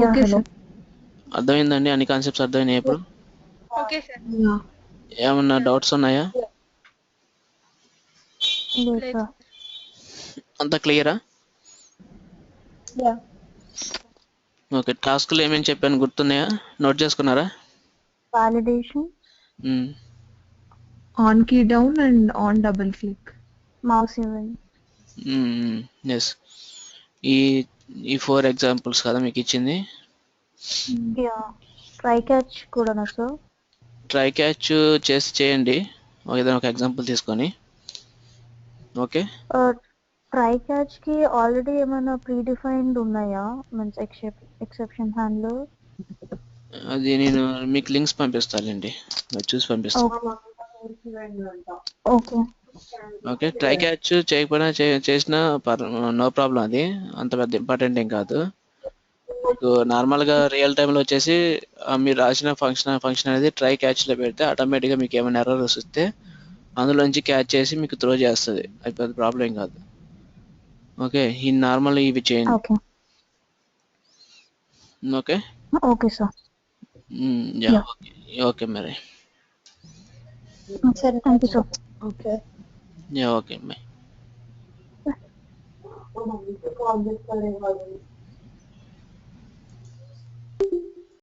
okay sir. అర్థమైందండి? అన్ని కాన్సెప్ట్స్ అర్థమైనాయి ఇప్పుడు? Okay sir. ఏమన్నా డౌట్స్ ఉన్నాయా? అంతా క్లియరా? ఓకే, టాస్క్లు ఏమేమి చెప్పాను గుర్తున్నాయా? నోట్ చేసుకున్నారా? Validation, on key down and on double click, mouse event. Yes, ఈ 4 ఎగ్జాంపుల్స్ కదా మీకు ఇచ్చింది. ట్రై క్యాచ్ కూడానా సార్? ట్రై క్యాచ్ చేయండి ఏదైనా ఒక ఎగ్జాంపుల్ తీసుకొని. ఓకే, ట్రై క్యాచ్ కి ఆల్రెడీ ఏమైనా ప్రీడిఫైన్డ్ ఉన్నాయా, మీన్స్ ఎక్సెప్షన్ హ్యాండ్లర్? అది నేను మీకు లింక్స్ పంపిస్తానండి, చూసి పంపిస్తాను. ఓకే ఓకే, ట్రై క్యాచ్ చేయకపోయినా చేసినా నో ప్రాబ్లం, అది అంత పెద్ద ఇంపార్టెంట్ ఏం కాదు. మీకు నార్మల్గా రియల్ టైంలో వచ్చేసి మీరు రాసిన ఫంక్షన్ అనేది ట్రై క్యాచ్లో పెడితే ఆటోమేటిక్గా మీకు ఏమైనా ఎర్రర్స్ వస్తే అందులోంచి క్యాచ్ చేసి మీకు త్రో చేస్తుంది, అది పెద్ద ప్రాబ్లం ఏం కాదు. ఓకే, ఈ నార్మల్ ఇవి చేయండి. Okay okay sir. ఓకే మరి. సరే, thank you sir. Okay okay bye.